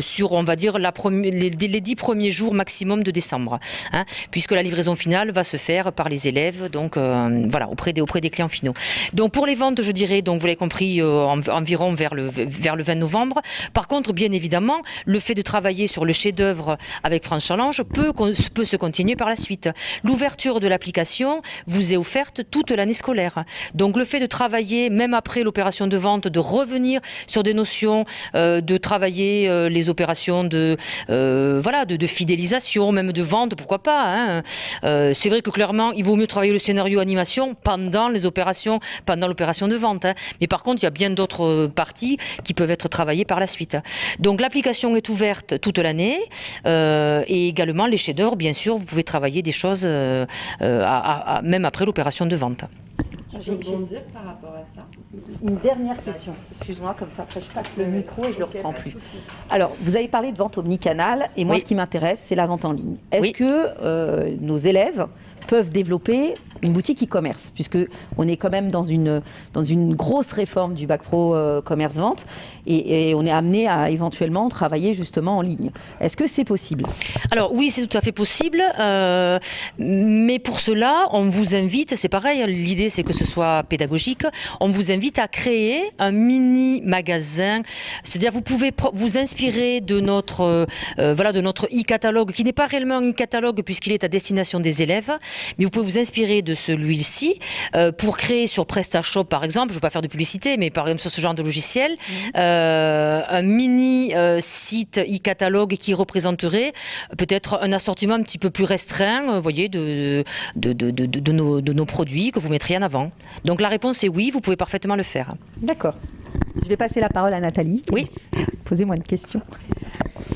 Speaker 2: sur, on va dire, les 10 premiers jours maximum de décembre. Hein, puisque la livraison finale va se faire par les élèves, donc voilà, auprès des clients finaux. Donc pour les ventes, je dirais, donc vous l'avez compris, environ vers le 20 novembre. Par contre, bien évidemment, le fait de travailler sur le chef-d'œuvre avec France Challenge peut se continuer par la suite. L'ouverture de l'application vous est offerte toute l'année scolaire. Donc le fait de travailler, même après l'opération de vente, de revenir sur des notions, de travailler les opérations de fidélisation, même de vente, pourquoi pas. Hein. C'est vrai que clairement, il vaut mieux travailler le scénario animation pendant l'opération de vente. Hein. Mais par contre, il y a bien d'autres parties qui peuvent être travaillées par la suite. Donc l'application est ouverte toute l'année et également les chefs-d'œuvre, bien sûr, vous pouvez travailler des choses même après l'opération de vente.
Speaker 3: Je peux rebondir par rapport à ça.
Speaker 1: Une dernière question, excuse-moi, comme ça après je passe le micro et je ne le reprends plus. Alors, vous avez parlé de vente omnicanal et moi ce qui m'intéresse, c'est la vente en ligne. Est-ce que nos élèves peuvent développer une boutique e-commerce, puisque on est quand même dans une grosse réforme du bac pro commerce-vente et on est amené à éventuellement travailler justement en ligne. Est-ce que c'est possible?
Speaker 2: Alors oui, c'est tout à fait possible, mais pour cela, on vous invite, c'est pareil, l'idée c'est que ce soit pédagogique, on vous invite à créer un mini-magasin, c'est-à-dire vous pouvez vous inspirer de notre e-catalogue, qui n'est pas réellement un e-catalogue puisqu'il est à destination des élèves, mais vous pouvez vous inspirer de celui-ci pour créer sur PrestaShop par exemple, je ne veux pas faire de publicité, mais par exemple sur ce genre de logiciel, un mini site e-catalogue qui représenterait peut-être un assortiment un petit peu plus restreint, vous voyez, de nos produits que vous mettriez en avant. Donc la réponse est oui, vous pouvez parfaitement le faire.
Speaker 1: D'accord. Je vais passer la parole à Nathalie.
Speaker 2: Oui.
Speaker 1: Posez-moi une question.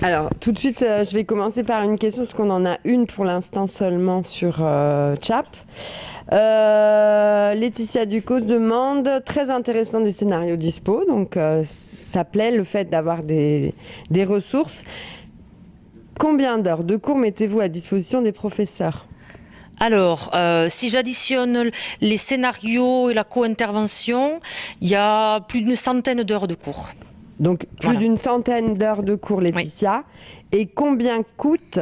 Speaker 3: Alors, tout de suite, je vais commencer par une question, parce qu'on en a une pour l'instant seulement sur Chap. Laetitia Ducos demande, très intéressant des scénarios dispo, donc ça plaît le fait d'avoir des ressources. Combien d'heures de cours mettez-vous à disposition des professeurs ?
Speaker 2: Alors, si j'additionne les scénarios et la co-intervention, il y a plus d'une centaine d'heures de cours.
Speaker 3: Donc, plus d'une centaine d'heures de cours, Laetitia. Oui. Et combien coûtent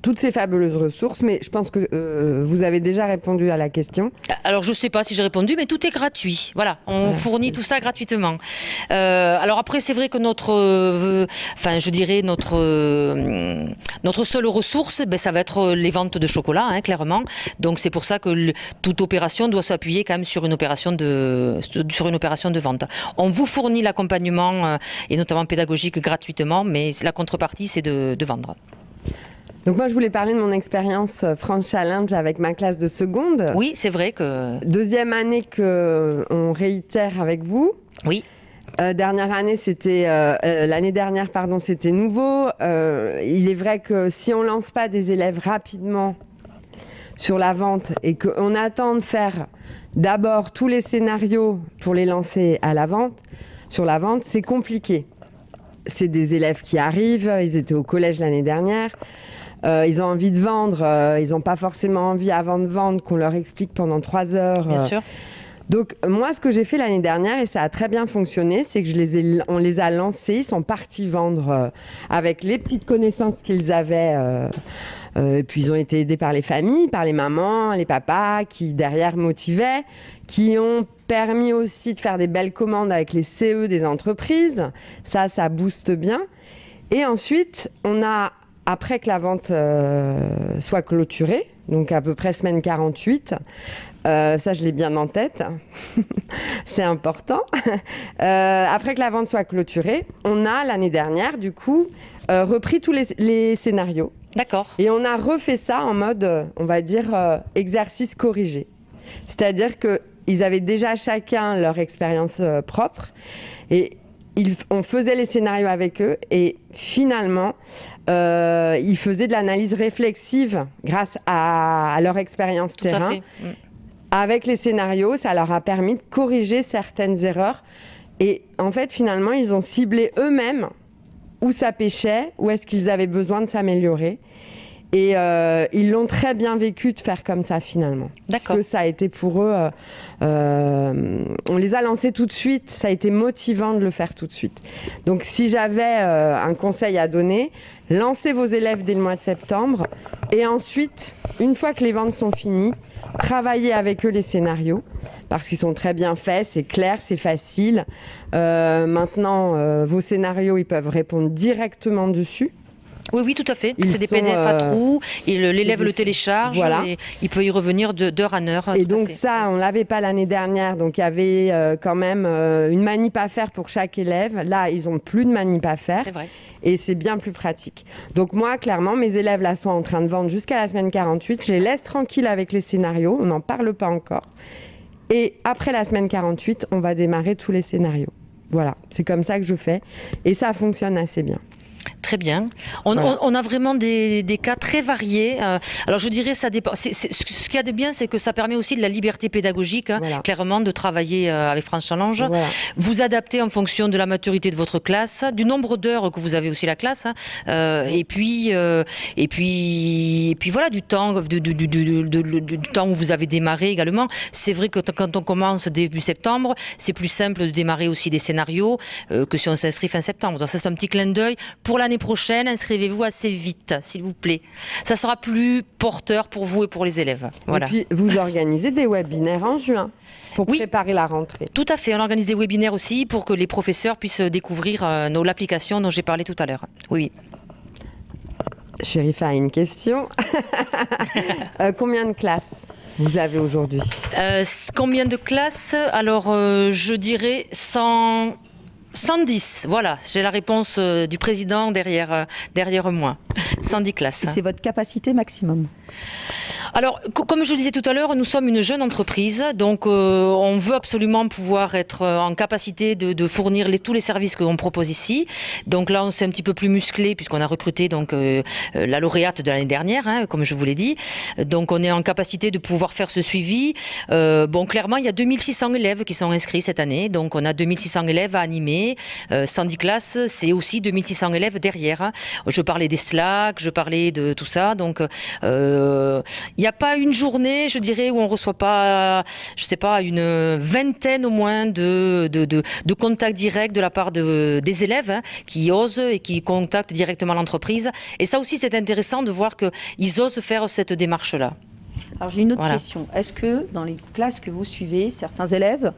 Speaker 3: toutes ces fabuleuses ressources? Mais je pense que vous avez déjà répondu à la question.
Speaker 2: Alors, je ne sais pas si j'ai répondu, mais tout est gratuit. Voilà, on fournit tout ça gratuitement. Alors après, c'est vrai que notre seule ressource, ça va être les ventes de chocolat, hein, clairement. Donc, c'est pour ça que toute opération doit s'appuyer quand même sur une opération de vente. On vous fournit l'accompagnement, et notamment pédagogique, gratuitement, mais la contrepartie, c'est de vendre.
Speaker 3: Donc moi, je voulais parler de mon expérience France Challenge avec ma classe de seconde.
Speaker 2: Oui, c'est vrai que...
Speaker 3: Deuxième année qu'on réitère avec vous.
Speaker 2: Oui.
Speaker 3: L'année dernière, pardon, c'était nouveau. Il est vrai que si on ne lance pas des élèves rapidement sur la vente et qu'on attend de faire d'abord tous les scénarios pour les lancer à la vente, sur la vente, c'est compliqué. C'est des élèves qui arrivent, ils étaient au collège l'année dernière. Ils ont envie de vendre, ils n'ont pas forcément envie avant de vendre qu'on leur explique pendant 3 heures.
Speaker 2: Bien sûr.
Speaker 3: Donc moi, ce que j'ai fait l'année dernière, et ça a très bien fonctionné, c'est que on les a lancés, ils sont partis vendre avec les petites connaissances qu'ils avaient. Et puis ils ont été aidés par les familles, par les mamans, les papas, qui derrière motivaient, qui ont permis aussi de faire des belles commandes avec les CE des entreprises. Ça booste bien. Et ensuite, on a... Après que la vente soit clôturée, donc à peu près semaine 48, ça je l'ai bien en tête, c'est important. Après que la vente soit clôturée, on a l'année dernière du coup repris tous les scénarios.
Speaker 2: D'accord.
Speaker 3: Et on a refait ça en mode, on va dire, exercice corrigé. C'est-à-dire qu'ils avaient déjà chacun leur expérience propre et on faisait les scénarios avec eux et finalement, ils faisaient de l'analyse réflexive grâce à leur expérience terrain. Avec les scénarios, ça leur a permis de corriger certaines erreurs. Et en fait, finalement, ils ont ciblé eux-mêmes où ça pêchait, où est-ce qu'ils avaient besoin de s'améliorer. Et ils l'ont très bien vécu de faire comme ça, finalement. Parce que ça a été pour eux... on les a lancés tout de suite. Ça a été motivant de le faire tout de suite. Donc, si j'avais un conseil à donner, lancez vos élèves dès le mois de septembre. Et ensuite, une fois que les ventes sont finies, travaillez avec eux les scénarios. Parce qu'ils sont très bien faits, c'est clair, c'est facile. Maintenant, vos scénarios, ils peuvent répondre directement dessus.
Speaker 2: Oui, oui, tout à fait. C'est des PDF à trous, l'élève le télécharge et il peut y revenir d'heure en heure.
Speaker 3: Et donc ça, on ne l'avait pas l'année dernière, donc il y avait quand même une manip à faire pour chaque élève. Là, ils n'ont plus de manip à faire.
Speaker 2: C'est vrai.
Speaker 3: Et c'est bien plus pratique. Donc moi, clairement, mes élèves là sont en train de vendre jusqu'à la semaine 48. Je les laisse tranquilles avec les scénarios, on n'en parle pas encore. Et après la semaine 48, on va démarrer tous les scénarios. Voilà, c'est comme ça que je fais. Et ça fonctionne assez bien.
Speaker 2: Très bien. On a vraiment des cas très variés. Alors je dirais ça dépend. Ce qu'il y a de bien, c'est que ça permet aussi de la liberté pédagogique, clairement, de travailler avec France Challenge. Vous adaptez en fonction de la maturité de votre classe, du nombre d'heures que vous avez aussi la classe, et puis voilà, du temps où vous avez démarré également. C'est vrai que quand on commence début septembre, c'est plus simple de démarrer aussi des scénarios que si on s'inscrit fin septembre. Donc ça, c'est un petit clin d'œil. Pour l'année prochaine, inscrivez-vous assez vite, s'il vous plaît. Ça sera plus porteur pour vous et pour les élèves. Voilà.
Speaker 3: Et puis, vous organisez des webinaires en juin pour préparer la rentrée.
Speaker 2: Tout à fait. On organise des webinaires aussi pour que les professeurs puissent découvrir l'application dont j'ai parlé tout à l'heure. Oui.
Speaker 3: Chérifa a une question. Combien de classes vous avez aujourd'hui?
Speaker 2: Combien de classes? Alors, je dirais 110, voilà, j'ai la réponse du président derrière moi. 110 classes.
Speaker 1: C'est votre capacité maximum?
Speaker 2: Alors, comme je le disais tout à l'heure, nous sommes une jeune entreprise, donc on veut absolument pouvoir être en capacité de fournir tous les services que l'on propose ici. Donc là, on s'est un petit peu plus musclé puisqu'on a recruté donc la lauréate de l'année dernière, comme je vous l'ai dit. Donc on est en capacité de pouvoir faire ce suivi. Bon, clairement, il y a 2600 élèves qui sont inscrits cette année, donc on a 2600 élèves à animer. 110 classes, c'est aussi 2600 élèves derrière. Je parlais des Slack, je parlais de tout ça, donc il n'y a pas une journée, je dirais, où on ne reçoit pas, je sais pas, une vingtaine au moins de contacts directs de la part des élèves qui osent et qui contactent directement l'entreprise. Et ça aussi, c'est intéressant de voir qu'ils osent faire cette démarche-là.
Speaker 1: Alors j'ai une autre question. Est-ce que dans les classes que vous suivez, certains élèves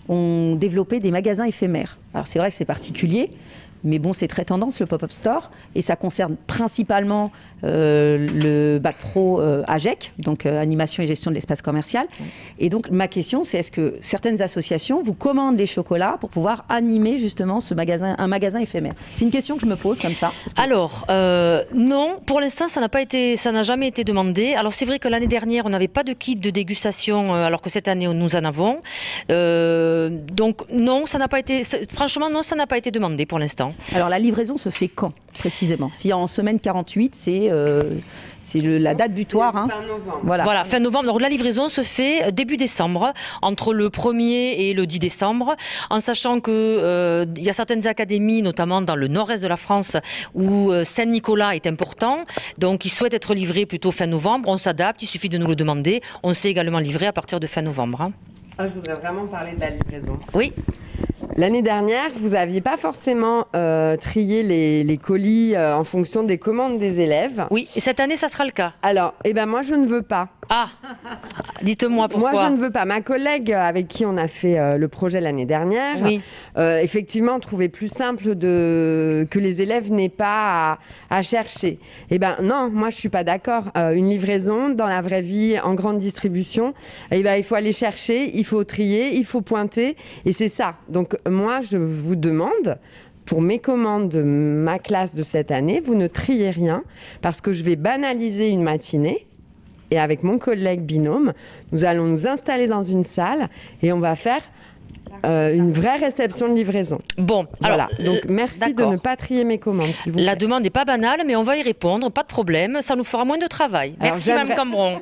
Speaker 1: ont développé des magasins éphémères? Alors c'est vrai que c'est particulier, mais bon, c'est très tendance, le pop-up store, et ça concerne principalement le bac pro AGEC, donc animation et gestion de l'espace commercial. Et donc ma question, c'est est-ce que certaines associations vous commandent des chocolats pour pouvoir animer justement un magasin éphémère? C'est une question que je me pose comme ça.
Speaker 2: Alors non, pour l'instant ça n'a jamais été demandé. Alors c'est vrai que l'année dernière on n'avait pas de kit de dégustation, alors que cette année nous en avons. Donc non, ça n'a pas été. Franchement non, ça n'a pas été demandé pour l'instant.
Speaker 1: Alors la livraison se fait quand précisément? Si en semaine 48, c'est la date butoir. Hein.
Speaker 3: Fin novembre.
Speaker 2: Voilà, fin novembre. Donc la livraison se fait début décembre, entre le 1er et le 10 décembre, en sachant que il y a certaines académies, notamment dans le nord-est de la France, où Saint-Nicolas est important. Donc ils souhaitent être livrés plutôt fin novembre. On s'adapte, il suffit de nous le demander. On sait également livrer à partir de fin novembre. Hein.
Speaker 3: Je voudrais vraiment parler de la livraison.
Speaker 2: Oui.
Speaker 3: L'année dernière, vous n'aviez pas forcément trié les colis en fonction des commandes des élèves.
Speaker 2: Oui, et cette année, ça sera le cas.
Speaker 3: Alors, moi, je ne veux pas.
Speaker 2: Ah, dites-moi pourquoi.
Speaker 3: Moi, je ne veux pas. Ma collègue avec qui on a fait le projet l'année dernière, effectivement, trouvait plus simple que les élèves n'aient pas à chercher. Non, moi, je ne suis pas d'accord. Une livraison, dans la vraie vie, en grande distribution, il faut aller chercher, il faut trier, il faut pointer, et c'est ça. Donc, moi, je vous demande, pour mes commandes de ma classe de cette année, vous ne triez rien, parce que je vais banaliser une matinée. Et avec mon collègue binôme, nous allons nous installer dans une salle et on va faire une vraie réception de livraison.
Speaker 2: Bon,
Speaker 3: voilà.
Speaker 2: alors,
Speaker 3: donc merci de ne pas trier mes commandes.
Speaker 2: La demande n'est pas banale, mais on va y répondre, pas de problème, ça nous fera moins de travail. Merci Mme Cambron.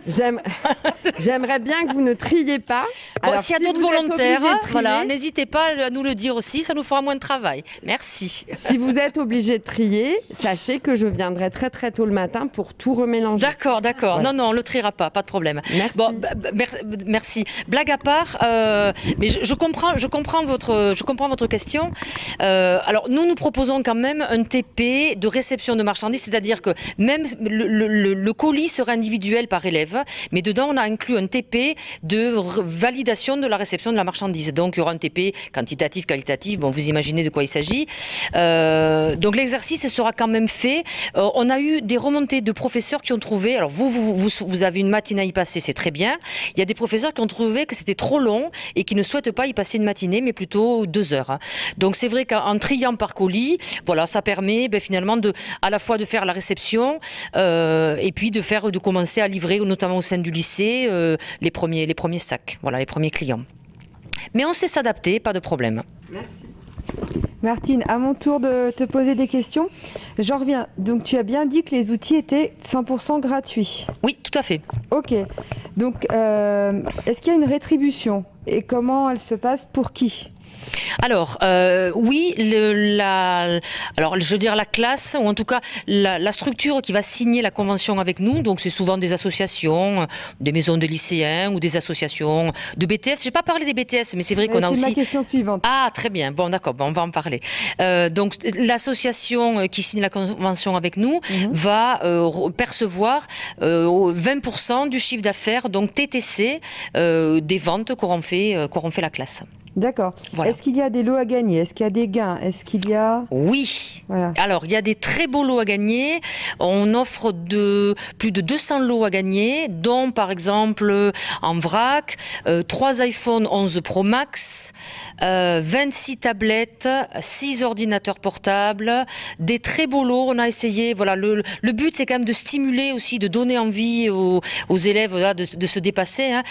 Speaker 3: J'aimerais bien que vous ne triez pas.
Speaker 2: Bon, s'il y a d'autres volontaires, voilà, n'hésitez pas à nous le dire aussi, ça nous fera moins de travail. Merci.
Speaker 3: Si vous êtes obligé de trier, sachez que je viendrai très très tôt le matin pour tout remélanger.
Speaker 2: D'accord, d'accord. Voilà. Non, on ne le triera pas de problème.
Speaker 3: Merci.
Speaker 2: Bon, merci. Blague à part, mais je comprends votre question. Alors, nous proposons quand même un TP de réception de marchandises, c'est-à-dire que même le colis sera individuel par élève, mais dedans, on a inclus un TP de validation de la réception de la marchandise. Donc, il y aura un TP quantitatif, qualitatif. Bon, vous imaginez de quoi il s'agit. Donc, l'exercice sera quand même fait. On a eu des remontées de professeurs qui ont trouvé, alors vous avez une matinée à y passer, c'est très bien. Il y a des professeurs qui ont trouvé que c'était trop long et qui ne souhaitent pas y passer une matinée, mais plutôt 2 heures. Donc c'est vrai qu'en triant par colis, voilà, ça permet finalement à la fois de faire la réception et puis de commencer à livrer, notamment au sein du lycée, les premiers sacs, voilà, les premiers clients. Mais on sait s'adapter, pas de problème.
Speaker 3: Merci.
Speaker 4: Martine, à mon tour de te poser des questions. J'en reviens. Donc, tu as bien dit que les outils étaient 100% gratuits.
Speaker 2: Oui, tout à fait.
Speaker 4: Ok. Donc, est-ce qu'il y a une rétribution? Et comment elle se passe pour qui?
Speaker 2: Alors, oui, alors je veux dire la classe, ou en tout cas la structure qui va signer la convention avec nous, donc c'est souvent des associations, des maisons de lycéens ou des associations de BTS. Je n'ai pas parlé des BTS, mais c'est vrai qu'on a aussi...
Speaker 4: C'est ma question suivante.
Speaker 2: Ah, très bien. Bon, d'accord, on va en parler. Donc, l'association qui signe la convention avec nous va percevoir 20% du chiffre d'affaires, donc TTC, des ventes qu'auront fait la classe.
Speaker 4: D'accord.
Speaker 2: Voilà.
Speaker 4: Est-ce qu'il y a des lots à gagner? Est-ce qu'il y a des gains? Est-ce qu'il y a...
Speaker 2: Oui.
Speaker 4: Voilà.
Speaker 2: Alors, il y a des très beaux lots à gagner. On offre plus de 200 lots à gagner, dont, par exemple, en vrac, 3 iPhone 11 Pro Max, 26 tablettes, 6 ordinateurs portables, des très beaux lots. On a essayé, voilà, le but, c'est quand même de stimuler aussi, de donner envie aux élèves voilà, de se dépasser. Hein.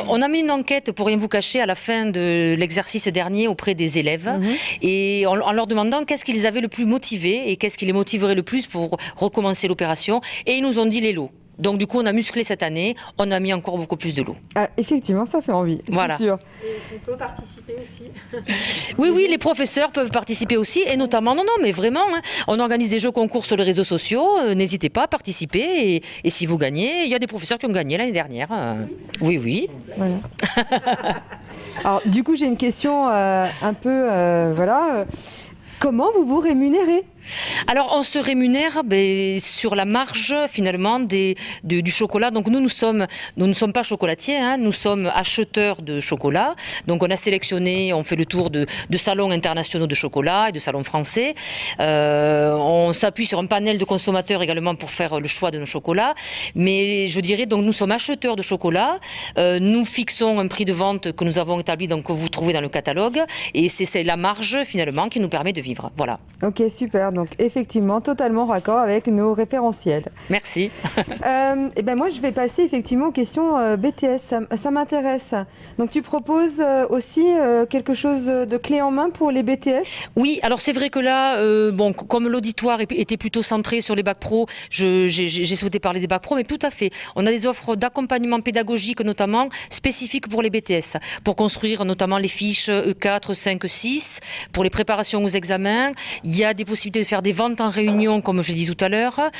Speaker 2: On a mis une enquête, pour rien vous cacher, à la fin de l'exercice dernier auprès des élèves et en leur demandant qu'est-ce qui les avait le plus motivés et qu'est-ce qui les motiverait le plus pour recommencer l'opération, et ils nous ont dit les lots. Donc du coup on a musclé cette année, on a mis encore beaucoup plus de lots.
Speaker 4: Ah, effectivement, ça fait envie,
Speaker 2: voilà.
Speaker 4: C'est sûr.
Speaker 1: Et on peut participer aussi.
Speaker 2: Oui, les professeurs peuvent participer aussi, et notamment, non, mais vraiment, hein, on organise des jeux concours sur les réseaux sociaux, n'hésitez pas à participer, et si vous gagnez, il y a des professeurs qui ont gagné l'année dernière. Oui.
Speaker 4: Voilà. Alors du coup j'ai une question un peu, voilà, comment vous vous rémunérez?
Speaker 2: Alors on se rémunère sur la marge finalement du chocolat. Donc nous ne sommes pas chocolatiers, hein, nous sommes acheteurs de chocolat. Donc on a sélectionné, on fait le tour de salons internationaux de chocolat et de salons français. On s'appuie sur un panel de consommateurs également pour faire le choix de nos chocolats. Mais je dirais donc nous sommes acheteurs de chocolat. Nous fixons un prix de vente que nous avons établi, donc que vous trouvez dans le catalogue, et c'est la marge finalement qui nous permet de vivre. Voilà.
Speaker 4: Ok, super. Donc effectivement, totalement raccord avec nos référentiels.
Speaker 2: Merci.
Speaker 4: Et ben moi, je vais passer effectivement aux questions BTS. Ça m'intéresse. Donc tu proposes aussi quelque chose de clé en main pour les BTS?
Speaker 2: Oui, alors c'est vrai que là, bon, comme l'auditoire était plutôt centré sur les bacs pro, j'ai souhaité parler des bacs pro, mais tout à fait. On a des offres d'accompagnement pédagogique notamment spécifiques pour les BTS, pour construire notamment les fiches E4, 5, 6, pour les préparations aux examens. Il y a des possibilités de faire des ventes en réunion, comme je l'ai dit tout à l'heure.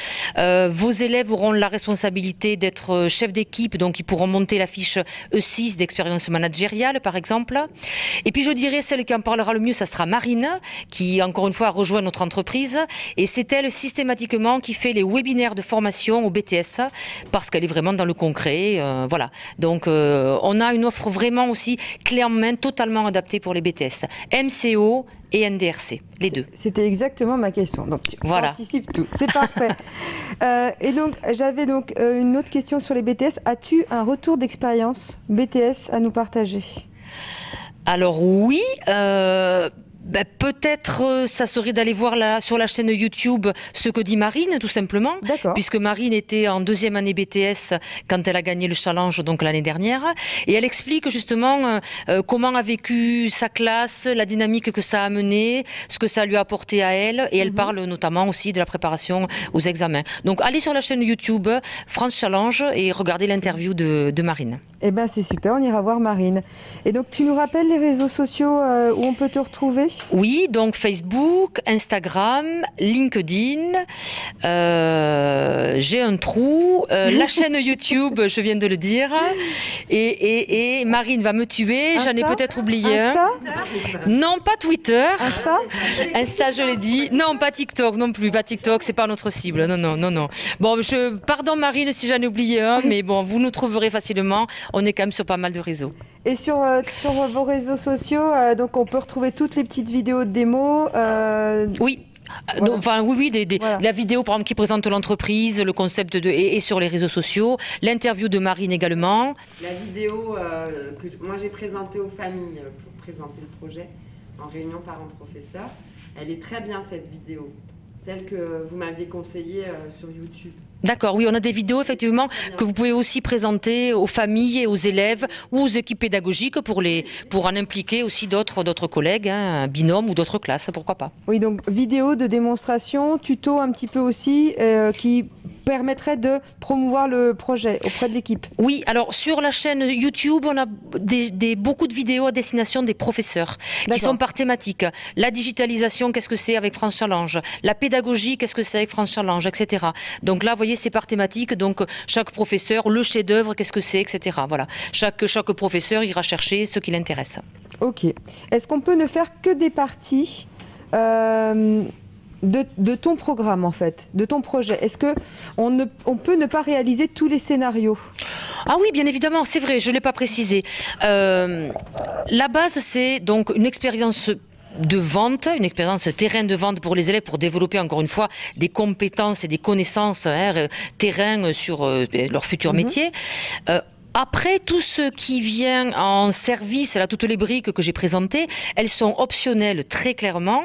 Speaker 2: Vos élèves auront la responsabilité d'être chefs d'équipe, donc ils pourront monter la fiche E6 d'expérience managériale, par exemple. Et puis je dirais, celle qui en parlera le mieux, ça sera Marine, qui encore une fois a rejoint notre entreprise. Et c'est elle systématiquement qui fait les webinaires de formation au BTS, parce qu'elle est vraiment dans le concret. Voilà. Donc on a une offre vraiment aussi clé en main, totalement adaptée pour les BTS. MCO et NDRC, les deux.
Speaker 4: C'était exactement ma question. Donc tu anticipes tout, c'est parfait. Et donc j'avais donc une autre question sur les BTS. As-tu un retour d'expérience BTS à nous partager?
Speaker 2: Alors oui, Peut-être ça serait d'aller voir sur la chaîne YouTube ce que dit Marine, tout simplement. Puisque Marine était en 2e année BTS quand elle a gagné le challenge donc l'année dernière. Et elle explique justement comment a vécu sa classe, la dynamique que ça a amené, ce que ça lui a apporté à elle. Et elle parle notamment aussi de la préparation aux examens. Donc allez sur la chaîne YouTube France Challenge et regardez l'interview de Marine.
Speaker 4: Eh ben c'est super, on ira voir Marine. Et donc tu nous rappelles les réseaux sociaux où on peut te retrouver?
Speaker 2: Oui, donc Facebook, Instagram, LinkedIn, j'ai un trou, la chaîne YouTube, je viens de le dire, et Marine va me tuer, j'en ai peut-être oublié un. Non, pas Twitter. Insta, je l'ai dit. Non, pas TikTok non plus, pas TikTok, c'est pas notre cible, non. Bon, pardon Marine si j'en ai oublié un, mais bon, vous nous trouverez facilement, on est quand même sur pas mal de réseaux.
Speaker 4: Et sur vos réseaux sociaux, donc on peut retrouver toutes les petites vidéos de démo.
Speaker 2: Oui. Voilà. Enfin, oui, voilà. La vidéo par exemple qui présente l'entreprise, le concept et sur les réseaux sociaux, l'interview de Marine également.
Speaker 3: La vidéo que moi j'ai présentée aux familles pour présenter le projet en réunion parents-professeurs, elle est très bien cette vidéo, celle que vous m'aviez conseillée sur YouTube.
Speaker 2: D'accord, oui, on a des vidéos effectivement que vous pouvez aussi présenter aux familles et aux élèves ou aux équipes pédagogiques pour en impliquer aussi d'autres collègues, un binôme ou d'autres classes, pourquoi pas.
Speaker 4: Oui, donc vidéo de démonstration, tuto un petit peu aussi, qui permettrait de promouvoir le projet auprès de l'équipe.
Speaker 2: Oui, alors sur la chaîne YouTube, on a beaucoup de vidéos à destination des professeurs qui sont par thématique. La digitalisation, qu'est-ce que c'est avec France Challenge? La pédagogie, qu'est-ce que c'est avec France Challenge, etc. Donc là, vous voyez, c'est par thématique. Donc chaque professeur, le chef-d'œuvre, qu'est-ce que c'est, etc. Voilà. Chaque professeur ira chercher ce qui l'intéresse.
Speaker 4: Ok. Est-ce qu'on peut ne faire que des parties de ton programme, en fait, de ton projet? Est-ce qu'on peut ne pas réaliser tous les scénarios?
Speaker 2: Ah oui, bien évidemment, c'est vrai, je ne l'ai pas précisé. La base, c'est donc une expérience de vente, une expérience terrain de vente pour les élèves, pour développer encore une fois des compétences et des connaissances terrain sur leur futur métier. Après, tout ce qui vient en service, là, toutes les briques que j'ai présentées, elles sont optionnelles très clairement.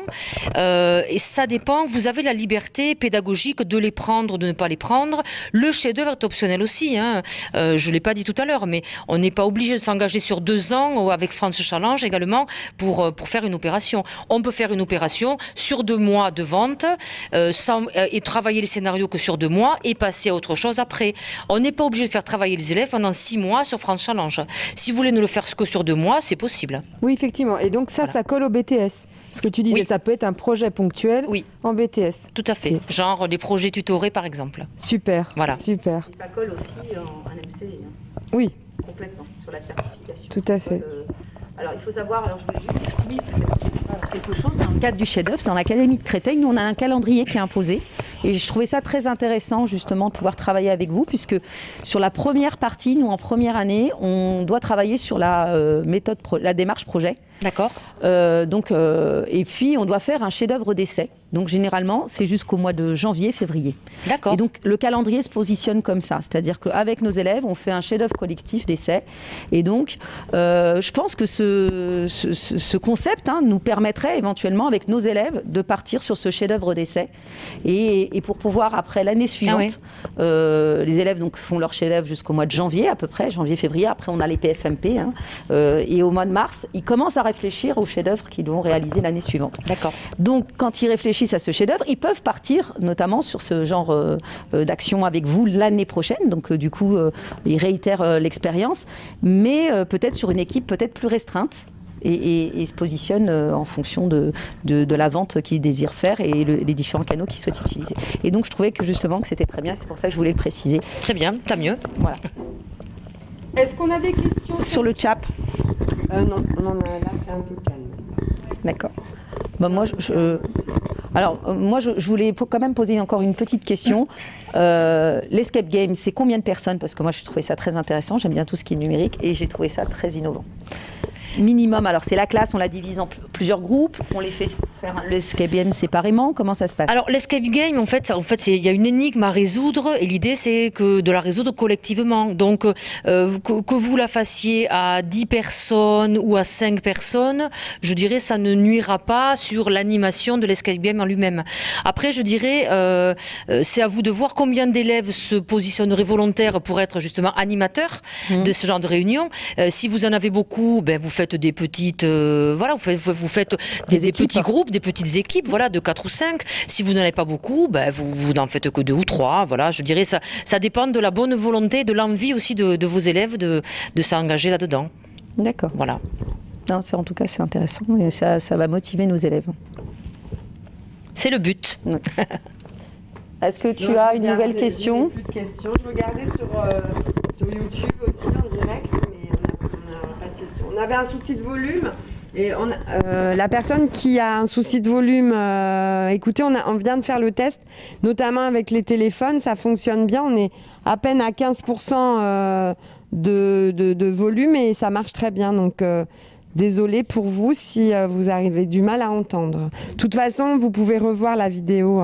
Speaker 2: Et ça dépend, vous avez la liberté pédagogique de les prendre, de ne pas les prendre. Le chef-d'œuvre est optionnel aussi. Hein. Je ne l'ai pas dit tout à l'heure, mais on n'est pas obligé de s'engager sur 2 ans avec France Challenge également pour faire une opération. On peut faire une opération sur 2 mois de vente et travailler les scénarios que sur 2 mois et passer à autre chose après. On n'est pas obligé de faire travailler les élèves pendant 6 mois sur France Challenge. Si vous voulez ne le faire que sur 2 mois, c'est possible.
Speaker 4: Oui, effectivement. Et donc ça, voilà. Ça colle au BTS. Ce que tu disais, oui. Ça peut être un projet ponctuel en BTS.
Speaker 2: Tout à fait. Okay. Genre des projets tutorés, par exemple.
Speaker 4: Super.
Speaker 2: Voilà.
Speaker 4: Super.
Speaker 1: Et ça colle aussi en MC.
Speaker 4: Oui.
Speaker 1: Complètement, sur la certification.
Speaker 4: Tout à fait.
Speaker 1: Alors, il faut savoir, je voulais juste expliquer quelque chose. Dans le cadre du chef-d'œuvre, dans l'Académie de Créteil, nous, on a un calendrier qui est imposé. Et je trouvais ça très intéressant, justement, de pouvoir travailler avec vous, puisque sur la première partie, nous, en première année, on doit travailler sur la la démarche projet.
Speaker 2: D'accord.
Speaker 1: Et puis, on doit faire un chef-d'œuvre d'essai. Donc, généralement, c'est jusqu'au mois de janvier, février.
Speaker 2: D'accord.
Speaker 1: Et donc, le calendrier se positionne comme ça. C'est-à-dire qu'avec nos élèves, on fait un chef-d'œuvre collectif d'essai. Et donc, je pense que ce concept nous permettrait éventuellement, avec nos élèves, de partir sur ce chef-d'œuvre d'essai. Et pour pouvoir, après l'année suivante, les élèves donc, font leur chef-d'œuvre jusqu'au mois de janvier, à peu près, janvier-février. Après, on a les PFMP. Et au mois de mars, ils commencent à réfléchir aux chefs-d'œuvre qu'ils devront réaliser l'année suivante.
Speaker 2: D'accord.
Speaker 1: Donc, quand ils réfléchissent à ce chef-d'œuvre, ils peuvent partir notamment sur ce genre d'action avec vous l'année prochaine. Donc, du coup, ils réitèrent l'expérience, mais peut-être sur une équipe peut-être plus restreinte. Et se positionnent en fonction de la vente qu'ils désirent faire et les différents canaux qu'ils souhaitent utiliser. Et donc, je trouvais que justement que c'était très bien. C'est pour ça que je voulais le préciser.
Speaker 2: Très bien, tant mieux.
Speaker 1: Voilà.
Speaker 4: Est-ce qu'on a des questions
Speaker 1: sur le chat?
Speaker 3: Non, là c'est un peu calme.
Speaker 1: D'accord. Bah, moi, je voulais quand même poser encore une petite question. L'escape game, c'est combien de personnes? Parce que moi, je trouvais ça très intéressant. J'aime bien tout ce qui est numérique et j'ai trouvé ça très innovant. Minimum, alors c'est la classe, on la divise en plusieurs groupes, on les fait faire l'escape game séparément? Comment ça se passe?
Speaker 2: Alors l'escape game, en fait, il y a une énigme à résoudre et l'idée c'est que de la résoudre collectivement. Donc que vous la fassiez à 10 personnes ou à 5 personnes, je dirais ça ne nuira pas sur l'animation de l'escape game en lui-même. Après, je dirais c'est à vous de voir combien d'élèves se positionneraient volontaires pour être justement animateurs de ce genre de réunion. Si vous en avez beaucoup, ben, vous faites des petites, voilà, vous faites des petits groupes, des petites équipes, voilà, de 4 ou 5. Si vous n'en avez pas beaucoup, ben, vous n'en faites que 2 ou 3. Voilà, je dirais ça dépend de la bonne volonté, de l'envie aussi de vos élèves de s'engager là-dedans.
Speaker 1: D'accord.
Speaker 2: Voilà.
Speaker 1: Non, en tout cas, c'est intéressant et ça va motiver nos élèves.
Speaker 2: C'est le but.
Speaker 1: Est-ce que tu as une nouvelle question?
Speaker 3: Plus de questions. Je regardais sur YouTube aussi en direct, mais on n'a pas de questions. On avait un souci de volume. Et la personne qui a un souci de volume, écoutez, on vient de faire le test, notamment avec les téléphones, ça fonctionne bien. On est à peine à 15% de volume et ça marche très bien. Donc, désolé pour vous si vous avez du mal à entendre. De toute façon, vous pouvez revoir la vidéo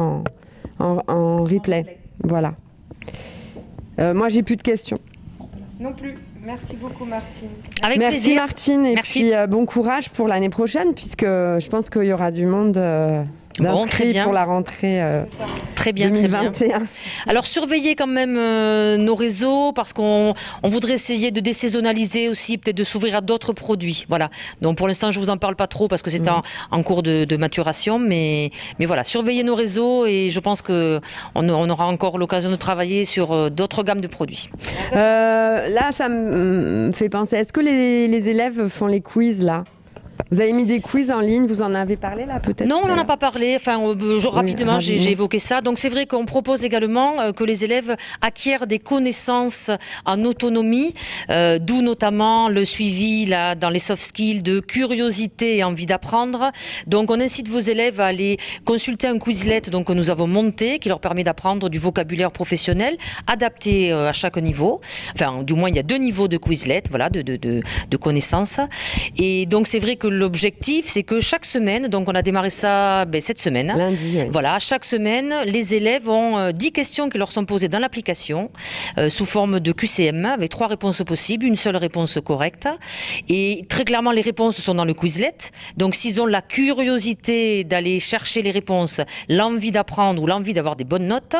Speaker 3: en replay. Voilà. Moi, j'ai plus de questions.
Speaker 4: Non plus. Merci beaucoup, Martine.
Speaker 2: Avec
Speaker 3: Merci
Speaker 2: plaisir.
Speaker 3: Martine et
Speaker 2: Merci.
Speaker 3: puis bon courage pour l'année prochaine puisque je pense qu'il y aura du monde d'inscrits pour la rentrée
Speaker 2: très bien,
Speaker 3: 2021.
Speaker 2: Très bien. Alors surveillez quand même nos réseaux parce qu'on voudrait essayer de désaisonnaliser aussi, peut-être de s'ouvrir à d'autres produits. Voilà. Donc pour l'instant je vous en parle pas trop parce que c'est en cours de maturation, mais voilà, surveillez nos réseaux et je pense que on aura encore l'occasion de travailler sur d'autres gammes de produits.
Speaker 3: Là ça me fait penser, est-ce que les élèves font les quiz là? Vous avez mis des quiz en ligne, vous en avez parlé là peut-être?
Speaker 2: Non, on n'en a pas parlé. Enfin, rapidement, j'ai évoqué ça. Donc c'est vrai qu'on propose également que les élèves acquièrent des connaissances en autonomie, d'où notamment le suivi là, dans les soft skills de curiosité et envie d'apprendre. Donc on incite vos élèves à aller consulter un Quizlet donc, que nous avons monté, qui leur permet d'apprendre du vocabulaire professionnel, adapté à chaque niveau. Enfin, du moins, il y a 2 niveaux de Quizlet, voilà, de connaissances. Et donc c'est vrai que l'objectif, c'est que chaque semaine, donc on a démarré ça cette semaine.
Speaker 3: Lundi. Oui.
Speaker 2: Voilà, chaque semaine, les élèves ont 10 questions qui leur sont posées dans l'application sous forme de QCM avec 3 réponses possibles, une seule réponse correcte. Et très clairement, les réponses sont dans le Quizlet. Donc s'ils ont la curiosité d'aller chercher les réponses, l'envie d'apprendre ou l'envie d'avoir des bonnes notes,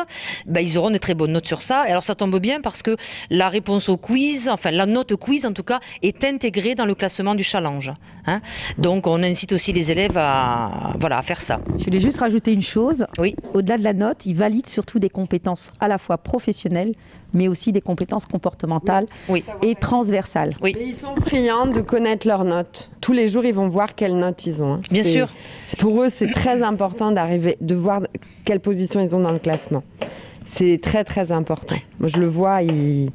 Speaker 2: ils auront des très bonnes notes sur ça. Et alors ça tombe bien parce que la réponse au quiz, enfin la note quiz en tout cas, est intégrée dans le classement du challenge. Hein. Donc on incite aussi les élèves à faire ça.
Speaker 1: Je voulais juste rajouter une chose.
Speaker 2: Oui.
Speaker 1: Au-delà de la note, ils valident surtout des compétences à la fois professionnelles, mais aussi des compétences comportementales et transversales.
Speaker 2: Oui.
Speaker 3: Et ils sont friands de connaître leurs notes. Tous les jours, ils vont voir quelles notes ils ont. Hein.
Speaker 2: Bien sûr.
Speaker 3: Pour eux, c'est très important de voir quelle position ils ont dans le classement. C'est très très important. Moi, je le vois, ils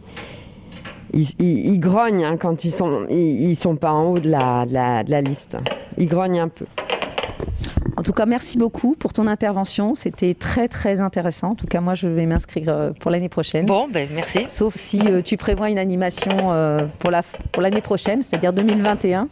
Speaker 3: grognent hein, quand ils sont pas en haut de la liste. Ils grognent un peu.
Speaker 1: En tout cas, merci beaucoup pour ton intervention. C'était très, très intéressant. En tout cas, moi, je vais m'inscrire pour l'année prochaine.
Speaker 2: Bon, merci.
Speaker 1: Sauf si tu prévois une animation pour l'année prochaine, c'est-à-dire 2021.